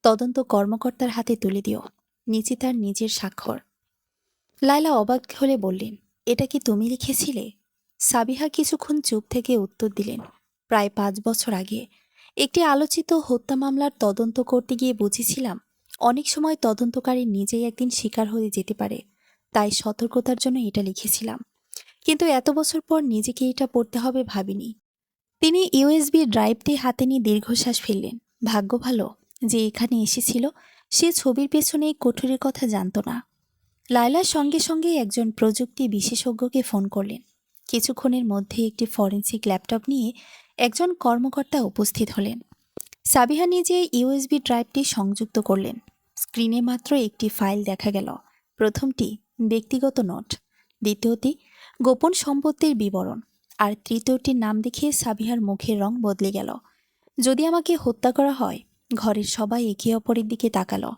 তদন্ত কর্মকর্তার হাতে তুলে দিও। নিচে তার নিজের স্বাক্ষর। লায়লা অবাক হলে বললেন, এটা কি তুমি লিখেছিলে? সাবিহা কিছুক্ষণ চুপ থেকে উত্তর দিলেন, প্রায় 5 বছর আগে একটি আলোচিত হত্যা মামলার তদন্ত করতে গিয়ে বুঝেছিলাম অনেক সময় তদন্তকারী নিজেই একদিন শিকার হয়ে যেতে পারে। তাই সতর্কতার জন্য এটা লিখেছিলাম। কিন্তু এত বছর পর নিজেকে এটা পড়তে হবে ভাবিনি। তিনি ইউএসবি ড্রাইভটি হাতে নিয়ে দীর্ঘশ্বাস ফেললেন। ভাগ্য ভালো যে এখানে এসেছিল সে ছবির পেছনে এই কোঠরির কথা জানত না। লায়লার সঙ্গে সঙ্গে একজন প্রযুক্তি বিশেষজ্ঞকে ফোন করলেন। কিছুক্ষণের মধ্যে একটি ফরেনসিক ল্যাপটপ নিয়ে একজন কর্মকর্তা উপস্থিত হলেন। সাবিহা নিজে ইউএসবি ড্রাইভটি সংযুক্ত করলেন। স্ক্রিনে মাত্র একটি ফাইল দেখা গেল। প্রথমটি ব্যক্তিগত নোট, দ্বিতীয়টি গোপন সম্পত্তির বিবরণ, আর তৃতীয়টির নাম দেখে সাবিহার মুখের রং বদলে গেল। যদি আমাকে হত্যা করা হয়। ঘরের সবাই একে অপরের দিকে তাকালো।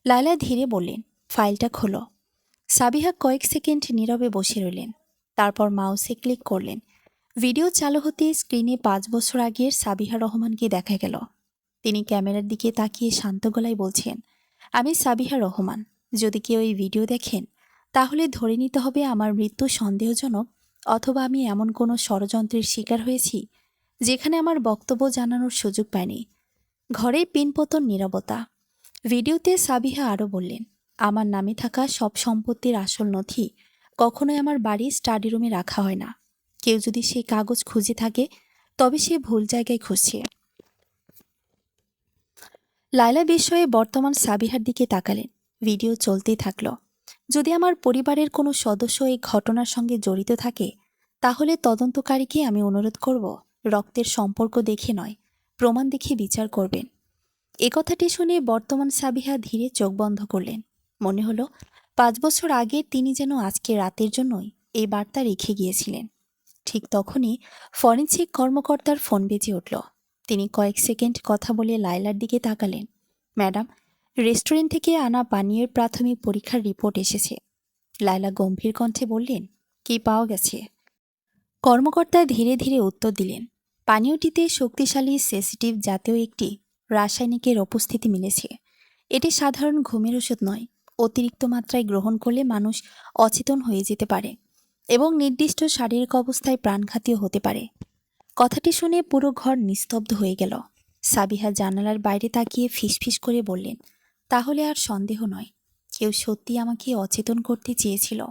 লায়লা ধীরে বললেন, ফাইলটা খোলো। সাবিহা কয়েক সেকেন্ড নীরবে বসে রইলেন। তারপর মাউসে ক্লিক করলেন। ভিডিও চালু হতে স্ক্রিনে 5 বছর আগের সাবিহা রহমানকে দেখা গেল। তিনি ক্যামেরার দিকে তাকিয়ে শান্ত গলায় বলছেন, আমি সাবিহা রহমান। যদি কেউ এই ভিডিও দেখেন, তাহলে ধরে নিতে হবে আমার মৃত্যু সন্দেহজনক, অথবা আমি এমন কোনো ষড়যন্ত্রের শিকার হয়েছি যেখানে আমার বক্তব্য জানানোর সুযোগ পায়নি। ঘরে পিনপতন নীরবতা। ভিডিওতে সাবিহা আরও বললেন, আমার নামে থাকা সব সম্পত্তির আসল নথি কখনোই আমার বাড়ির স্টাডি রুমে রাখা হয় না। কেউ যদি সেই কাগজ খুঁজে থাকে, তবে সে ভুল জায়গায় খুঁজছে। লায়লা বিস্ময়ে বর্তমান সাবিহার দিকে তাকালেন। ভিডিও চলতেই থাকল। যদি আমার পরিবারের কোনো সদস্য এই ঘটনার সঙ্গে জড়িত থাকে, তাহলে তদন্তকারীকে আমি অনুরোধ করব রক্তের সম্পর্ক দেখে নয়, প্রমাণ দেখে বিচার করবেন। এ কথাটি শুনে বর্তমান সাবিহা ধীরে চোখ বন্ধ করলেন। মনে হলো 5 বছর আগে তিনি যেন আজকে রাতের জন্যই এই বার্তা রেখে গিয়েছিলেন। ঠিক তখনই ফরেনসিক কর্মকর্তার ফোন বেজে উঠল। তিনি কয়েক সেকেন্ড কথা বলে লায়লার দিকে তাকালেন। ম্যাডাম, রেস্টুরেন্ট থেকে আনা পানীয়ের প্রাথমিক পরীক্ষার রিপোর্ট এসেছে। লায়লা গম্ভীর কণ্ঠে বললেন, কি পাওয়া গেছে? কর্মকর্তা ধীরে ধীরে উত্তর দিলেন, পানীয়টিতে শক্তিশালী সেসিটিভ জাতীয় একটি রাসায়নিকের উপস্থিতি মিলেছে। এটি সাধারণ ঘুমের ওষুধ নয়। অতিরিক্ত মাত্রায় গ্রহণ করলে মানুষ অচেতন হয়ে যেতে পারে এবং নির্দিষ্ট শারীরিক অবস্থায় প্রাণঘাতীয় হতে পারে। কথাটি শুনে পুরো ঘর নিস্তব্ধ হয়ে গেল। সাবিহা জানালার বাইরে তাকিয়ে ফিসফিস করে বললেন, তাহলে আর সন্দেহ নয়, কেউ সত্যি আমাকে অচেতন করতে চেয়েছিল।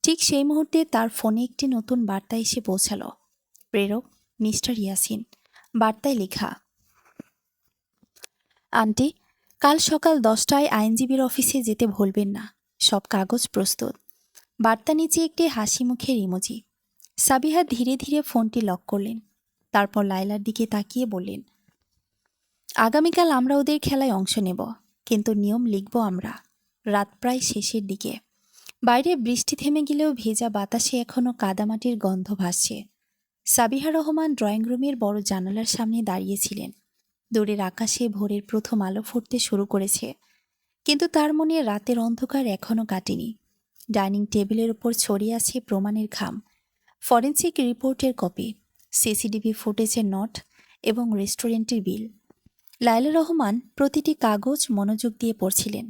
ঠিক সেই মুহূর্তে তার ফোনে একটি নতুন বার্তা এসে পৌঁছাল। প্রেরক মিস্টার ইয়াসিন। বার্তায় লেখা, আন্টি, কাল সকাল 10টায় আইনজীবীর অফিসে যেতে ভুলবেন না। সব কাগজ প্রস্তুত। বার্তা নিচে একটি হাসি মুখের ইমোজি। সাবিহা ধীরে ধীরে ফোনটি লক করলেন। তারপর লায়লার দিকে তাকিয়ে বললেন, আগামীকাল আমরা ওদের খেলায় অংশ নেব, কিন্তু নিয়ম লিখব আমরা। রাত প্রায় শেষের দিকে। বাইরে বৃষ্টি থেমে গেলেও ভেজা বাতাসে এখনও কাদামাটির গন্ধ ভাসছে। সাবিহা রহমান ড্রয়িং রুমের বড় জানালার সামনে দাঁড়িয়েছিলেন। দূরের আকাশে ভোরের প্রথম আলো ফুটতে শুরু করেছে, কিন্তু তার মনে রাতের অন্ধকার এখনও কাটেনি। ডাইনিং টেবিলের উপর ছড়িয়ে আছে প্রমাণের খাম, ফরেনসিক রিপোর্টের কপি, সিসিটিভি ফুটেজের নোট এবং রেস্টুরেন্টের বিল। লায়লা রহমান প্রতিটি কাগজ মনোযোগ দিয়ে পড়ছিলেন।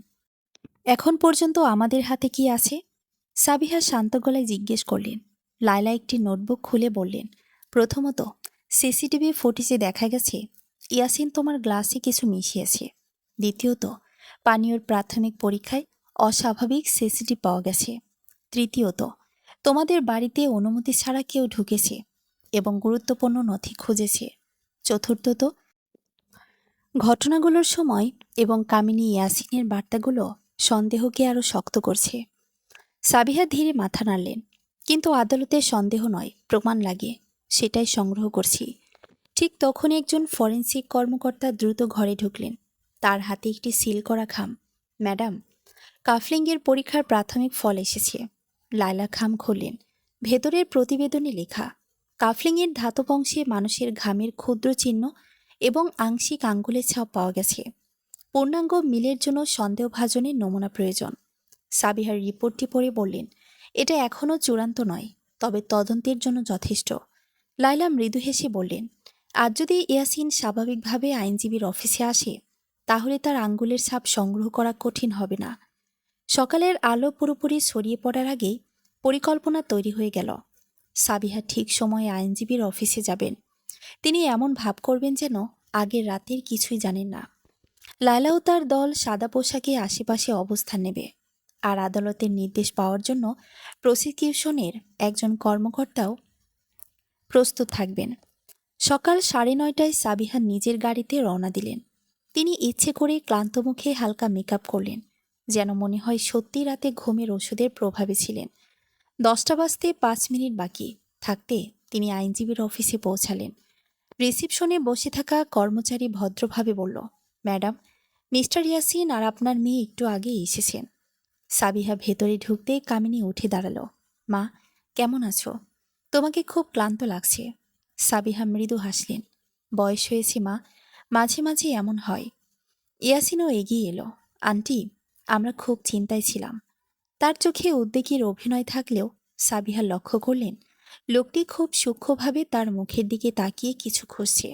এখন পর্যন্ত আমাদের হাতে কি আছে? সাবিহা শান্ত গলায় জিজ্ঞেস করলেন। লায়লা একটি নোটবুক খুলে বললেন, প্রথমত, সিসিটিভি ফুটেজে দেখা গেছে ইয়াসিন তোমার গ্লাসে কিছু মিশিয়েছে। দ্বিতীয়ত, পানীয়র প্রাথমিক পরীক্ষায় অস্বাভাবিক সিসিটিভি পাওয়া গেছে। তৃতীয়ত, তোমাদের বাড়িতে অনুমতি ছাড়া কেউ ঢুকেছে এবং গুরুত্বপূর্ণ নথি খুঁজেছে। চতুর্থত, ঘটনাগুলোর সময় এবং কামিনী ইয়াসিনের বার্তাগুলো সন্দেহকে আরও শক্ত করছে। সাবিহা ধীরে মাথা নাড়লেন। কিন্তু আদালতে সন্দেহ নয়, প্রমাণ লাগে, সেটাই সংগ্রহ করছি। ঠিক তখনই একজন ফরেনসিক কর্মকর্তা দ্রুত ঘরে ঢুকলেন। তার হাতে একটি সিল করা খাম। ম্যাডাম, কাফলিংয়ের পরীক্ষার প্রাথমিক ফল এসেছে। লায়লা খাম খুললেন। ভেতরের প্রতিবেদনে লেখা, কাফলিংয়ের ধাতব অংশে মানুষের ঘামের ক্ষুদ্র চিহ্ন এবং আংশিক আঙ্গুলের ছাপ পাওয়া গেছে। পূর্ণাঙ্গ মিলের জন্য সন্দেহভাজনের নমুনা প্রয়োজন। সাবিহার রিপোর্টটি পড়ে বললেন, এটা এখনও চূড়ান্ত নয়, তবে তদন্তের জন্য যথেষ্ট। লায়লা মৃদু হেসে বললেন, আজ যদি ইয়াসিন স্বাভাবিকভাবে আইনজীবীর অফিসে আসে, তাহলে তার আঙ্গুলের ছাপ সংগ্রহ করা কঠিন হবে না। সকালের আলো পুরোপুরি ছড়িয়ে পড়ার আগেই পরিকল্পনা তৈরি হয়ে গেল। সাবিহা ঠিক সময়ে আইনজীবীর অফিসে যাবেন। তিনি এমন ভাব করবেন যেন আগের রাতের কিছুই জানেন না। লায়লা ও তার দল সাদা পোশাকে আশেপাশে অবস্থান নেবে, আর আদালতের নির্দেশ পাওয়ার জন্য প্রসিকিউশনের একজন কর্মকর্তাও প্রস্তুত থাকবেন। সকাল 9:30টায় সাবিহা নিজের গাড়িতে রওনা দিলেন। তিনি ইচ্ছে করে ক্লান্ত মুখে হালকা মেকআপ করলেন, যেন মনে হয় সত্যি রাতে ঘুমের ওষুধের প্রভাবে ছিলেন। 10টা বাজতে 5 মিনিট বাকি থাকতে তিনি আইনজীবীর অফিসে পৌঁছালেন। রিসিপশনে বসে থাকা কর্মচারী ভদ্রভাবে বলল, ম্যাডাম, মিস্টার ইয়াসিন আর আপনার মেয়ে একটু আগে এসেছেন। সাবিহা ভেতরে ঢুকতে কামিনী উঠে দাঁড়ালো। মা, কেমন আছো? তোমাকে খুব ক্লান্ত লাগছে। সাবিহা মৃদু হাসলেন। বয়স হয়েছে মা, মাঝে মাঝে এমন হয়। ইয়াসিনও এগিয়ে এলো। আন্টি, আমরা খুব চিন্তায় ছিলাম। তার চোখে উদ্বেগের অভিনয় থাকলেও সাবিহা লক্ষ্য করলেন লোকটি খুব সূক্ষ্মভাবে তার মুখের দিকে তাকিয়ে কিছু খুঁজছে,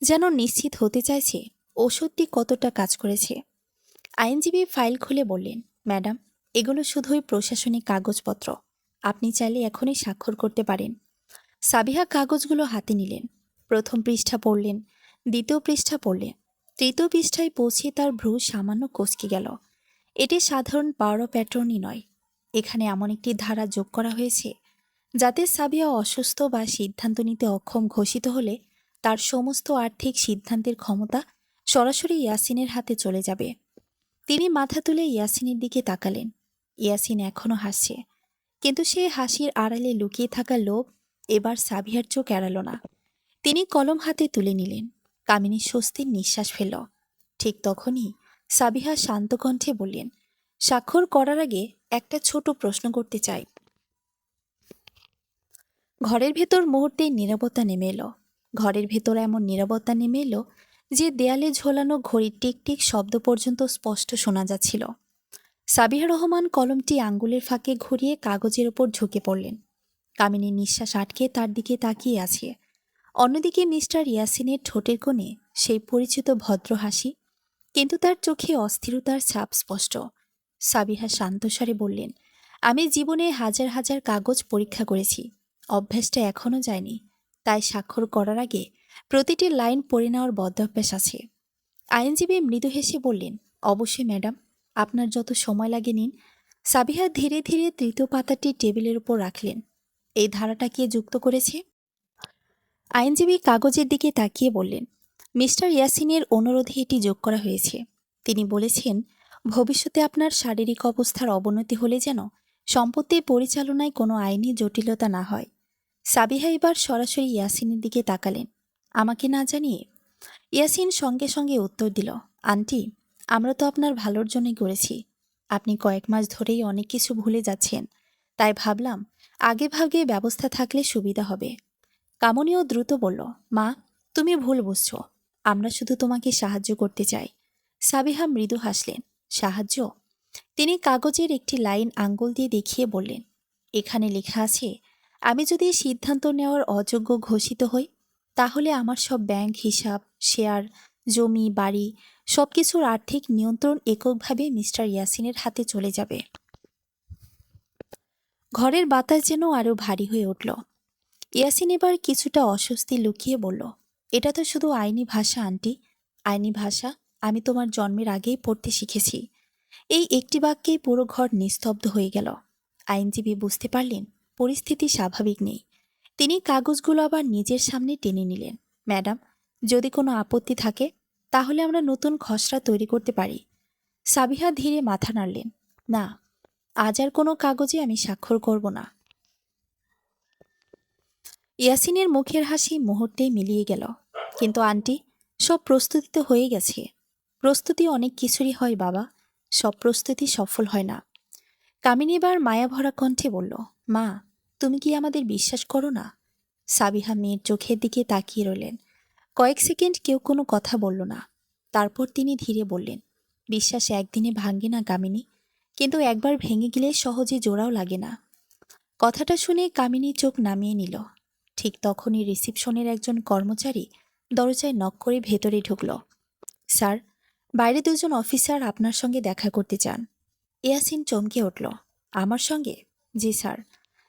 যেন নিশ্চিত হতে চাইছে ওষুধটি কতটা কাজ করেছে। আইনজীবী ফাইল খুলে বললেন, ম্যাডাম, এগুলো শুধুই প্রশাসনিক কাগজপত্র। আপনি চাইলে এখনই স্বাক্ষর করতে পারেন। সাবিহা কাগজগুলো হাতে নিলেন। প্রথম পৃষ্ঠা পড়লেন, দ্বিতীয় পৃষ্ঠা পড়লেন। তৃতীয় পৃষ্ঠায় পৌঁছে তার ভ্রু সামান্য কুঁচকে গেল। এটি সাধারণ পাওয়ার অফ অ্যাটর্নি নয়। এখানে এমন একটি ধারা যোগ করা হয়েছে যাতে সাবিয়া অসুস্থ বা সিদ্ধান্ত নিতে অক্ষম ঘোষিত হলে তার সমস্ত আর্থিক সিদ্ধান্তের ক্ষমতা সরাসরি ইয়াসিনের হাতে চলে যাবে। তিনি মাথা তুলে ইয়াসিনের দিকে তাকালেন। ইয়াসিন এখনও হাসছে, কিন্তু সে হাসির আড়ালে লুকিয়ে থাকা লোভ এবার সাবিহার চোখ এড়াল না। তিনি কলম হাতে তুলে নিলেন। কামিনী স্বস্তির নিঃশ্বাস ফেলল। ঠিক তখনই সাবিহা শান্ত কণ্ঠে বললেন, স্বাক্ষর করার আগে একটা ছোট প্রশ্ন করতে চাই। ঘরের ভেতর মুহূর্তেই নীরবতা নেমে এলো। ঘরের ভেতর এমন নীরবতা নেমে এলো যে দেয়ালে ঝোলানো ঘড়ির টিক টিক শব্দ পর্যন্ত স্পষ্ট শোনা যাচ্ছিল। সাবিহা রহমান কলমটি আঙ্গুলের ফাঁকে ঘুরিয়ে কাগজের ওপর ঝুঁকে পড়লেন। কামিনীর নিঃশ্বাস আটকে তার দিকে তাকিয়ে আছে। অন্যদিকে মিস্টার ইয়াসিনের ঠোঁটের কোণে সেই পরিচিত ভদ্র হাসি, কিন্তু তার চোখে অস্থিরতার ছাপ স্পষ্ট। সাবিহা শান্তস্বরে বললেন, আমি জীবনে হাজার হাজার কাগজ পরীক্ষা করেছি, অভ্যাসটা এখনও যায়নি, তাই স্বাক্ষর করার আগে প্রতিটি লাইন পড়ে নেওয়ার বদ্যাভ্যাস আছে। আইনজীবী মৃদু হেসে বললেন, অবশ্যই ম্যাডাম, আপনার যত সময় লাগে নিন। সাবিহা ধীরে ধীরে তৃতীয় পাতাটি টেবিলের উপর রাখলেন। এই ধারাটা কে যুক্ত করেছে? আইনজীবী কাগজের দিকে তাকিয়ে বললেন, মিস্টার ইয়াসিনের অনুরোধে এটি যোগ করা হয়েছে। তিনি বলেছেন, ভবিষ্যতে আপনার শারীরিক অবস্থার অবনতি হলে যেন সম্পত্তি পরিচালনায় কোনো আইনি জটিলতা না হয়। সাবিহা এবার সরাসরি ইয়াসিনের দিকে তাকালেন, আমাকে না জানিয়ে। ইয়াসিন সঙ্গে সঙ্গে উত্তর দিল, আন্টি, আমরা তো আপনার ভালোর জন্যই করেছি। আপনি কয়েক মাস ধরেই অনেক কিছু ভুলে যাচ্ছেন, তাই ভাবলাম আগে ভাগে ব্যবস্থা থাকলে সুবিধা হবে। কামনীও দ্রুত বলল, মা, তুমি ভুল বুঝছ, আমরা শুধু তোমাকে সাহায্য করতে চাই। সাবিহা মৃদু হাসলেন, সাহায্য? তিনি কাগজের একটি লাইন আঙ্গুল দিয়ে দেখিয়ে বললেন, এখানে লেখা আছে, আমি যদি সিদ্ধান্ত নেওয়ার অযোগ্য ঘোষিত হই, তাহলে আমার সব ব্যাংক হিসাব, শেয়ার, জমি, বাড়ি সবকিছুর আর্থিক নিয়ন্ত্রণ এককভাবে মিস্টার ইয়াসিনের হাতে চলে যাবে। ঘরের বাতাস যেন আরও ভারী হয়ে উঠল। ইয়াসিন এবার কিছুটা অস্বস্তি লুকিয়ে বলল, এটা তো শুধু আইনি ভাষা আন্টি, আইনি ভাষা আমি তোমার জন্মের আগেই পড়তে শিখেছি। এই একটি বাক্যেই পুরো ঘর নিস্তব্ধ হয়ে গেল। আইনজীবী বুঝতে পারলেন পরিস্থিতি স্বাভাবিক নেই। তিনি কাগজগুলো আবার নিজের সামনে টেনে নিলেন। ম্যাডাম, যদি কোনো আপত্তি থাকে তাহলে আমরা নতুন খসড়া তৈরি করতে পারি। সাবিহা ধীরে মাথা নাড়লেন, না, আজ আর কোনো কাগজে আমি স্বাক্ষর করব না। ইয়াসিনের মুখের হাসি মুহূর্তেই মিলিয়ে গেল, কিন্তু আন্টি, সব প্রস্তুতি তো হয়ে গেছে। প্রস্তুতি অনেক কিছুরই হয় বাবা, সব প্রস্তুতি সফল হয় না। কামিনী এবার মায়াভরা কণ্ঠে বলল, মা, তুমি কি আমাদের বিশ্বাস করো না? সাবিহা মেয়ের চোখের দিকে তাকিয়ে রইলেন। কয়েক সেকেন্ড কেউ কোনো কথা বলল না। তারপর তিনি ধীরে বললেন, বিশ্বাস একদিনে ভাঙে না কামিনী, কিন্তু একবার ভেঙে গেলে সহজে জোড়াও লাগে না। কথাটা শুনে কামিনী চোখ নামিয়ে নিল। ঠিক তখনই রিসিপশনের একজন কর্মচারী দরজায় নক করে ভেতরে ঢুকল। স্যার, বাইরে দুজন অফিসার আপনার সঙ্গে দেখা করতে চান। ইয়াসিন চমকে উঠল, আমার সঙ্গে? জি স্যার।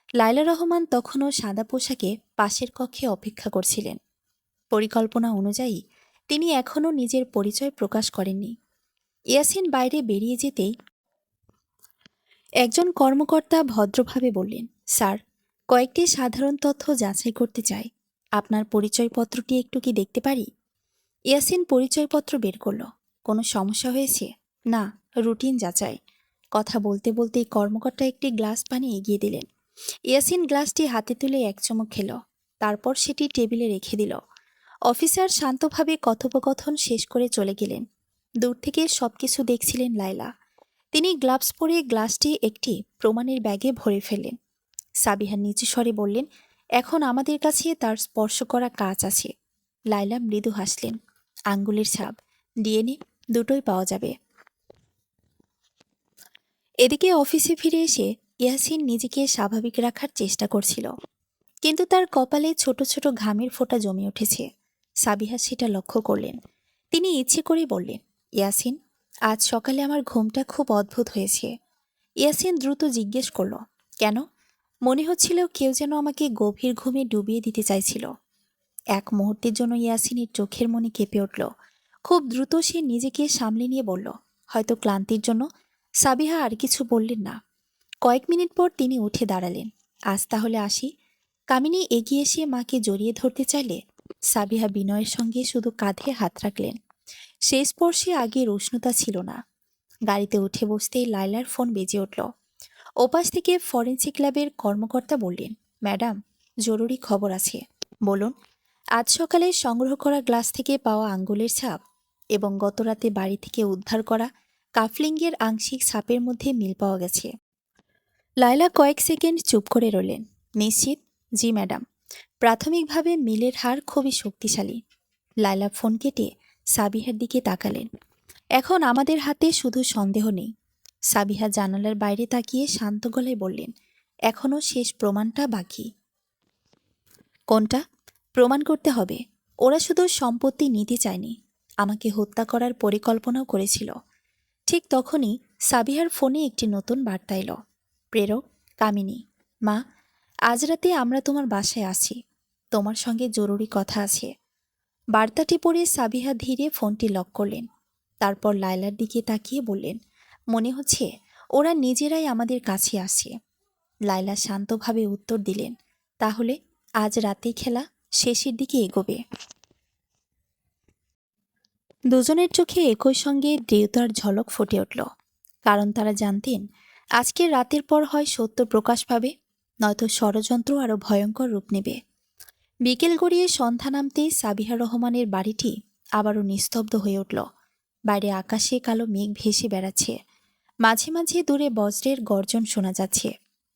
লায়লা রহমান তখনও সাদা পোশাকে পাশের কক্ষে অপেক্ষা করছিলেন। পরিকল্পনা অনুযায়ী তিনি এখনও নিজের পরিচয় প্রকাশ করেননি। ইয়াসিন বাইরে বেরিয়ে যেতেই একজন কর্মকর্তা ভদ্রভাবে বললেন, স্যার, কয়েকটি সাধারণ তথ্য যাচাই করতে চাই। আপনার পরিচয়পত্রটি একটু কি দেখতে পারি? ইয়াসিন পরিচয়পত্র বের করল। কোনো সমস্যা হয়েছে? না, রুটিন যাচাই। কথা বলতে বলতেই কর্মকর্তা একটি গ্লাস পানি এগিয়ে দিলেন। ইয়াসিন গ্লাসটি হাতে তুলে এক চুমুক খেল, তারপর সেটি টেবিলে রেখে দিল। অফিসার শান্তভাবে কথোপকথন শেষ করে চলে গেলেন। দূর থেকে সবকিছু দেখছিলেন লায়লা। তিনি গ্লাভস পরে গ্লাসটি একটি প্রমাণের ব্যাগে ভরে ফেললেন। সাবিহা নিচু স্বরে বললেন, এখন আমাদের কাছে তার স্পর্শ করা কাজ আছে। লায়লা মৃদু হাসলেন, আঙ্গুলের ছাপ, ডিএনএ দুটোই পাওয়া যাবে। এদিকে অফিসে ফিরে এসে ইয়াসিন নিজেকে স্বাভাবিক রাখার চেষ্টা করছিল, কিন্তু তার কপালে ছোট ছোট ঘামের ফোঁটা জমে উঠেছে। সাবিহা সেটা লক্ষ্য করলেন। তিনি ইচ্ছে করে বললেন, ইয়াসিন, আজ সকালে আমার ঘুমটা খুব অদ্ভুত হয়েছে। ইয়াসিন দ্রুত জিজ্ঞেস করল, কেন? মনে হচ্ছিল কেউ যেন আমাকে গভীর ঘুমে ডুবিয়ে দিতে চাইছিল। এক মুহূর্তের জন্য ইয়াসিনের চোখের মনি কেঁপে উঠল। খুব দ্রুত সে নিজেকে সামলে নিয়ে বলল, হয়তো ক্লান্তির জন্য। সাবিহা আর কিছু বললেন না। কয়েক মিনিট পর তিনি উঠে দাঁড়ালেন, আজ তাহলে আসি। কামিনী এগিয়ে এসে মাকে জড়িয়ে ধরতে চাইলে সাবিহা বিনয়ের সঙ্গে শুধু কাঁধে হাত রাখলেন। সেই স্পর্শে আগের উষ্ণতা ছিল না। গাড়িতে উঠে বসতেই লায়লার ফোন বেজে উঠল। ওপাশ থেকে ফরেনসিক ল্যাবের কর্মকর্তা বললেন, ম্যাডাম, জরুরি খবর আছে। বলুন। আজ সকালে সংগ্রহ করা গ্লাস থেকে পাওয়া আঙ্গুলের ছাপ এবং গতরাতে বাড়ি থেকে উদ্ধার করা কাফলিংয়ের আংশিক ছাপের মধ্যে মিল পাওয়া গেছে। লায়লা কয়েক সেকেন্ড চুপ করে রইলেন। নিশ্চিত? জি ম্যাডাম। প্রাথমিকভাবে মিলের হার খুবই শক্তিশালী। লায়লা ফোন কেটে সাবিহার দিকে তাকালেন। এখন আমাদের হাতে শুধু সন্দেহ নেই। সাবিহা জানালার বাইরে তাকিয়ে শান্ত গলায় বললেন, এখনও শেষ প্রমাণটা বাকি। কোনটা? প্রমাণ করতে হবে। ওরা শুধু সম্পত্তি নিতে চায়নি, আমাকে হত্যা করার পরিকল্পনাও করেছিল। ঠিক তখনই সাবিহার ফোনে একটি নতুন বার্তা এলো। প্রেরক কামিনী। মা, আজ রাতে আমরা তোমার বাসায় আছি, তোমার সঙ্গে জরুরি কথা আছে। বার্তাটি পড়ে সাবিহা ধীরে ফোনটি লক করলেন। তারপর লায়লার দিকে তাকিয়ে বললেন, মনে হচ্ছে ওরা নিজেরাই আমাদের কাছে আসে। লায়লা শান্তভাবে উত্তর দিলেন, তাহলে আজ রাতেই খেলা শেষের দিকে এগোবে। দুজনের চোখে একই সঙ্গে দৃঢ়তার ঝলক ফুটে উঠল, কারণ তারা জানতেন আজকের রাতের পর হয় সত্য প্রকাশ পাবে, নয়তো ষড়যন্ত্র আরও ভয়ঙ্কর রূপ নেবে। বিকেল গড়িয়ে সন্ধ্যা নামতেই সাবিহা রহমানের বাড়িটি আবারও নিস্তব্ধ হয়ে উঠল। বাইরে আকাশে কালো মেঘ ভেসে বেড়াচ্ছে, মাঝে মাঝে দূরে বজ্রের গর্জন শোনা যাচ্ছে।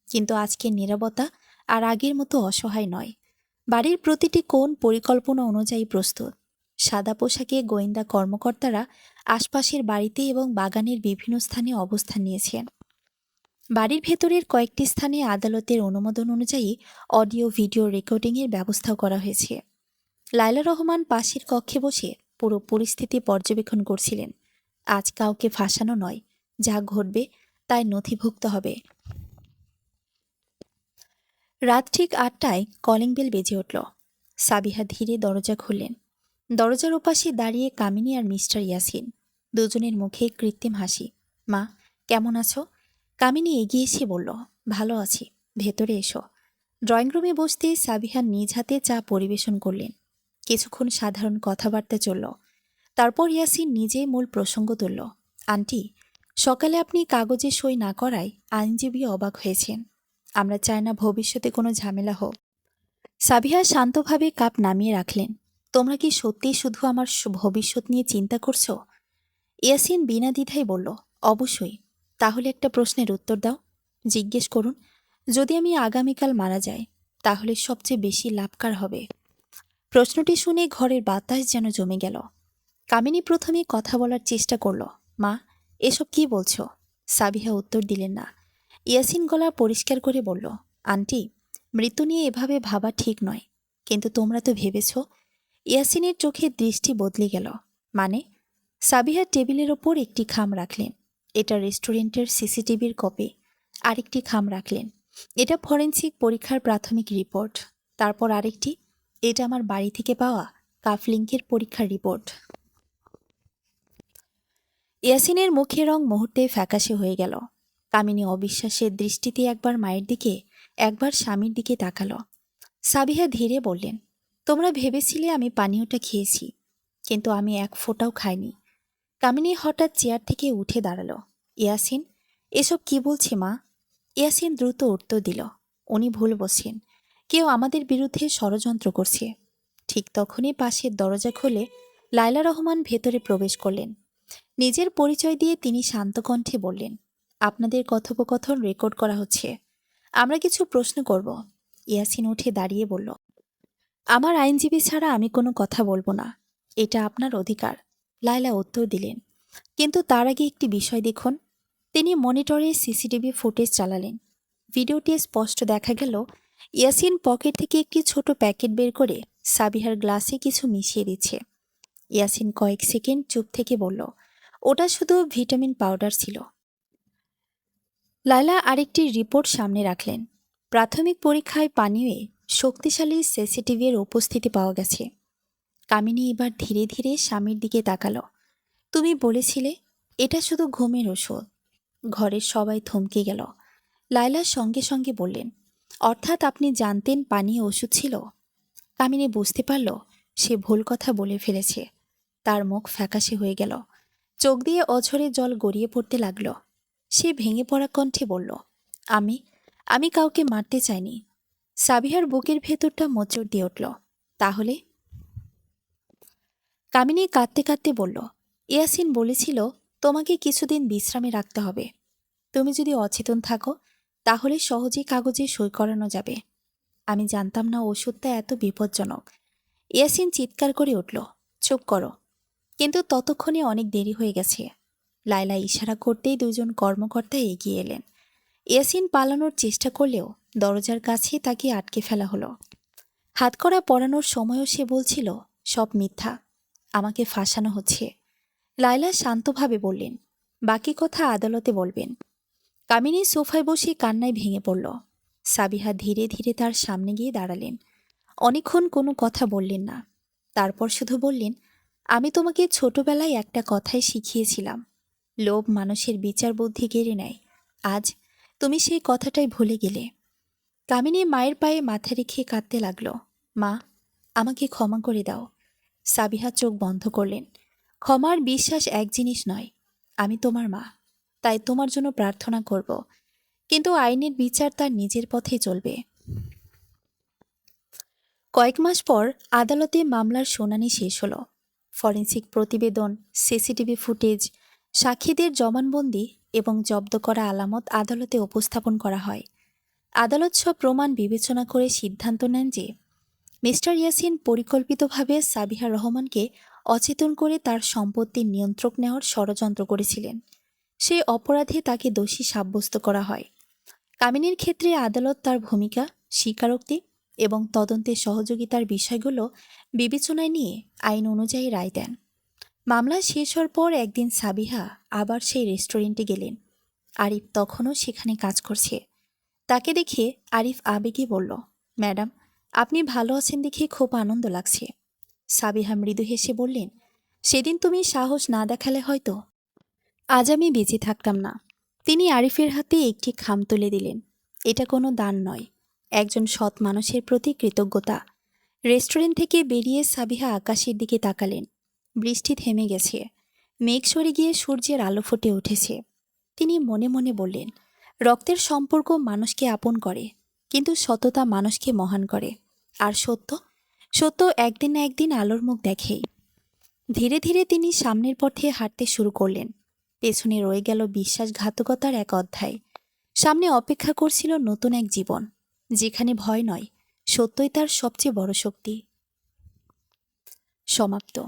কিন্তু আজকের নীরবতা আর আগের মতো অসহায় নয়। বাড়ির প্রতিটি কোণ পরিকল্পনা অনুযায়ী প্রস্তুত। সাদা পোশাকে গোয়েন্দা কর্মকর্তারা আশপাশের বাড়িতে এবং বাগানের বিভিন্ন স্থানে অবস্থান নিয়েছেন। বাড়ির ভেতরের কয়েকটি স্থানে আদালতের অনুমোদন অনুযায়ী অডিও ভিডিও রেকর্ডিংয়ের ব্যবস্থাও করা হয়েছে। লায়লা রহমান পাশের কক্ষে বসে পুরো পরিস্থিতি পর্যবেক্ষণ করছিলেন। আজ কাউকে ফাঁসানো নয়, যা ঘটবে তাই নথিভুক্ত হবে। রাত ঠিক ৮টায় কলিং বেল বেজে উঠল। সাবিহা ধীরে দরজা খুললেন। দরজার ওপাশে দাঁড়িয়ে কামিনী আর মিস্টার ইয়াসিন। দুজনের মুখে কৃত্রিম হাসি। মা, কেমন আছো? কামিনী এগিয়ে এসে বলল, ভালো আছি, ভেতরে এসো। ড্রয়িং রুমে বসতে সাবিহা নিজ হাতে চা পরিবেশন করলেন। কিছুক্ষণ সাধারণ কথাবার্তা চলল। তারপর ইয়াসিন নিজেই মূল প্রসঙ্গ তুলল। আন্টি, সকালে আপনি কাগজে সই না করায় আইনজীবী অবাক হয়েছেন। আমরা চাই না ভবিষ্যতে কোনো ঝামেলা হোক। সাবিহা শান্তভাবে কাপ নামিয়ে রাখলেন। তোমরা কি সত্যিই শুধু আমার ভবিষ্যৎ নিয়ে চিন্তা করছো? ইয়াসিন বিনা দ্বিধায় বলল, অবশ্যই। তাহলে একটা প্রশ্নের উত্তর দাও। জিজ্ঞেস করুন, যদি আমি আগামীকাল মারা যাই, তাহলে সবচেয়ে বেশি লাভকার হবে? প্রশ্নটি শুনে ঘরের বাতাস যেন জমে গেল। কামিনী প্রথমে কথা বলার চেষ্টা করল। মা, এসব কি বলছো? সাবিহা উত্তর দিলেন না। ইয়াসিন গলা পরিষ্কার করে বলল, আন্টি, মৃত্যু নিয়ে এভাবে ভাবা ঠিক নয়। কিন্তু তোমরা তো ভেবেছ। ইয়াসিনের চোখে দৃষ্টি বদলে গেল। মানে? সাবিহা টেবিলের ওপর একটি খাম রাখলেন। এটা রেস্টুরেন্টের সিসিটিভির কপি। আরেকটি খাম রাখলেন। এটা ফরেনসিক পরীক্ষার প্রাথমিক রিপোর্ট। তারপর আরেকটি, এটা আমার বাড়ি থেকে পাওয়া কাফলিংকের পরীক্ষার রিপোর্ট। ইয়াসিনের মুখের রং মুহূর্তে ফ্যাকাশে হয়ে গেল। কামিনী অবিশ্বাসের দৃষ্টিতে একবার মায়ের দিকে, একবার স্বামীর দিকে তাকালো। সাবিহা ধীরে বললেন, তোমরা ভেবেছিলে আমি পানীয়টা খেয়েছি, কিন্তু আমি এক ফোঁটাও খাইনি। কামিনী হঠাৎ চেয়ার থেকে উঠে দাঁড়ালো। ইয়াসিন, এসব কি বলছে মা? ইয়াসিন দ্রুত উত্তর দিল, উনি ভুল বলছেন। কেউ আমাদের বিরুদ্ধে ষড়যন্ত্র করছে। ঠিক তখনই পাশের দরজা খুলে লায়লা রহমান ভেতরে প্রবেশ করলেন। নিজের পরিচয় দিয়ে তিনি শান্ত কণ্ঠে বললেন, আপনাদের কথোপকথন রেকর্ড করা হচ্ছে। আমরা কিছু প্রশ্ন করব। ইয়াসিন উঠে দাঁড়িয়ে বলল, আমার আইনজীবী ছাড়া আমি কোনো কথা বলবো না। এটা আপনার অধিকার। লায়লা উত্তর দিলেন, কিন্তু তার আগে একটি বিষয় দেখুন। তিনি মনিটরে সিসিটিভি ফুটেজ চালালেন। ভিডিওটি স্পষ্ট দেখা গেল ইয়াসিন পকেট থেকে একটি ছোট প্যাকেট বের করে সাবিহার গ্লাসে কিছু মিশিয়ে দিচ্ছে। ইয়াসিন কয়েক সেকেন্ড চুপ থেকে বলল, ওটা শুধু ভিটামিন পাউডার ছিল। লায়লা আরেকটি রিপোর্ট সামনে রাখলেন। প্রাথমিক পরীক্ষায় পানীয়ে শক্তিশালী সিসিটিভির উপস্থিতি পাওয়া গেছে। কামিনী এবার ধীরে ধীরে স্বামীর দিকে তাকালো। তুমি বলেছিলে এটা শুধু ঘুমের ওষুধ। ঘরের সবাই থমকে গেল। লায়লা সঙ্গে সঙ্গে বললেন, অর্থাৎ আপনি জানতেন পানীয় ওষুধ ছিল? কামিনী বুঝতে পারল সে ভুল কথা বলে ফেলেছে। তার মুখ ফ্যাকাশে হয়ে গেল। চোখ দিয়ে অঝরে জল গড়িয়ে পড়তে লাগল। সে ভেঙে পড়া কণ্ঠে বলল, আমি আমি কাউকে মারতে চাইনি। সাবিহার বুকের ভেতরটা মোচড় দিয়ে উঠল। তাহলে কামিনী কাঁদতে কাঁদতে বলল, ইয়াসিন বলেছিল তোমাকে কিছুদিন বিশ্রামে রাখতে হবে। তুমি যদি অচেতন থাকো তাহলে সহজেই কাগজে সই করানো যাবে। আমি জানতাম না ওষুধটা এত বিপজ্জনক। ইয়াসিন চিৎকার করে উঠল, চুপ করো। কিন্তু ততক্ষণে অনেক দেরি হয়ে গেছে। লায়লা ইশারা করতেই দুজন কর্মকর্তা এগিয়ে এলেন। ইয়াসিন পালানোর চেষ্টা করলেও দরজার কাছে তাকে আটকে ফেলা হলো। হাতকড়া পরানোর সময়ও সে বলছিল, সব মিথ্যা, আমাকে ফাঁসানো হচ্ছে। লায়লা শান্তভাবে বললেন, বাকি কথা আদালতে বলবেন। কামিনী সোফায় বসে কান্নায় ভেঙে পড়ল। সাবিহা ধীরে ধীরে তার সামনে গিয়ে দাঁড়ালেন। অনেকক্ষণ কোনো কথা বললেন না। তারপর শুধু বললেন, আমি তোমাকে ছোটবেলায় একটা কথাই শিখিয়েছিলাম, লোভ মানুষের বিচার বুদ্ধি কেড়ে নেয়। আজ তুমি সেই কথাটাই ভুলে গেলে। কামিনী মায়ের পায়ে মাথা রেখে কাঁদতে লাগল, মা, আমাকে ক্ষমা করে দাও। সাবিহা চোখ বন্ধ করলেন। ক্ষমার বিশ্বাস এক জিনিস নয়। আমি তোমার মা, তাই তোমার জন্য প্রার্থনা করব, কিন্তু আইনের বিচার তার নিজের পথে চলবে। কয়েক মাস পর আদালতে মামলার শুনানি শেষ হলো। ফরেনসিক প্রতিবেদন, সিসিটিভি ফুটেজ, সাক্ষীদের জবানবন্দি এবং জব্দ করা আলামত আদালতে উপস্থাপন করা হয়। আদালত সব প্রমাণ বিবেচনা করে সিদ্ধান্ত নেন যে মিস্টার ইয়াসিন পরিকল্পিতভাবে সাবিহা রহমানকে অচেতন করে তার সম্পত্তির নিয়ন্ত্রক নেওয়ার ষড়যন্ত্র করেছিলেন। সেই অপরাধে তাকে দোষী সাব্যস্ত করা হয়। কামিনীর ক্ষেত্রে আদালত তার ভূমিকা, স্বীকারোক্তি এবং তদন্তে সহযোগিতার বিষয়গুলো বিবেচনায় নিয়ে আইন অনুযায়ী রায় দেন। মামলা শেষ হওয়ার পর একদিন সাবিহা আবার সেই রেস্টুরেন্টে গেলেন। আরিফ তখনও সেখানে কাজ করছে। তাকে দেখে আরিফ আবেগে বলল, ম্যাডাম, আপনি ভালো আছেন দেখে খুব আনন্দ লাগছে। সাবিহা মৃদু হেসে বললেন, সেদিন তুমি সাহস না দেখালে হয়তো আজ আমি বেঁচে থাকতাম না। তিনি আরিফের হাতে একটি খাম তুলে দিলেন। এটা কোনো দান নয়, একজন সৎ মানুষের প্রতি কৃতজ্ঞতা। রেস্টুরেন্ট থেকে বেরিয়ে সাবিহা আকাশের দিকে তাকালেন। বৃষ্টি থেমে গেছে। মেঘ সরে গিয়ে সূর্যের আলো ফুটে উঠেছে। তিনি মনে মনে বললেন, রক্তের সম্পর্ক মানুষকে আপন করে, কিন্তু সততা মানুষকে মহান করে। আর সত্য, সত্য একদিন না একদিন আলোর মুখ দেখেই। ধীরে ধীরে তিনি সামনের পথে হাঁটতে শুরু করলেন। পেছনে রয়ে গেল বিশ্বাসঘাতকতার এক অধ্যায়। সামনে অপেক্ষা করছিল নতুন এক জীবন, যেখানে ভয় নয়, সত্যই তার সবচেয়ে বড় শক্তি। সমাপ্ত।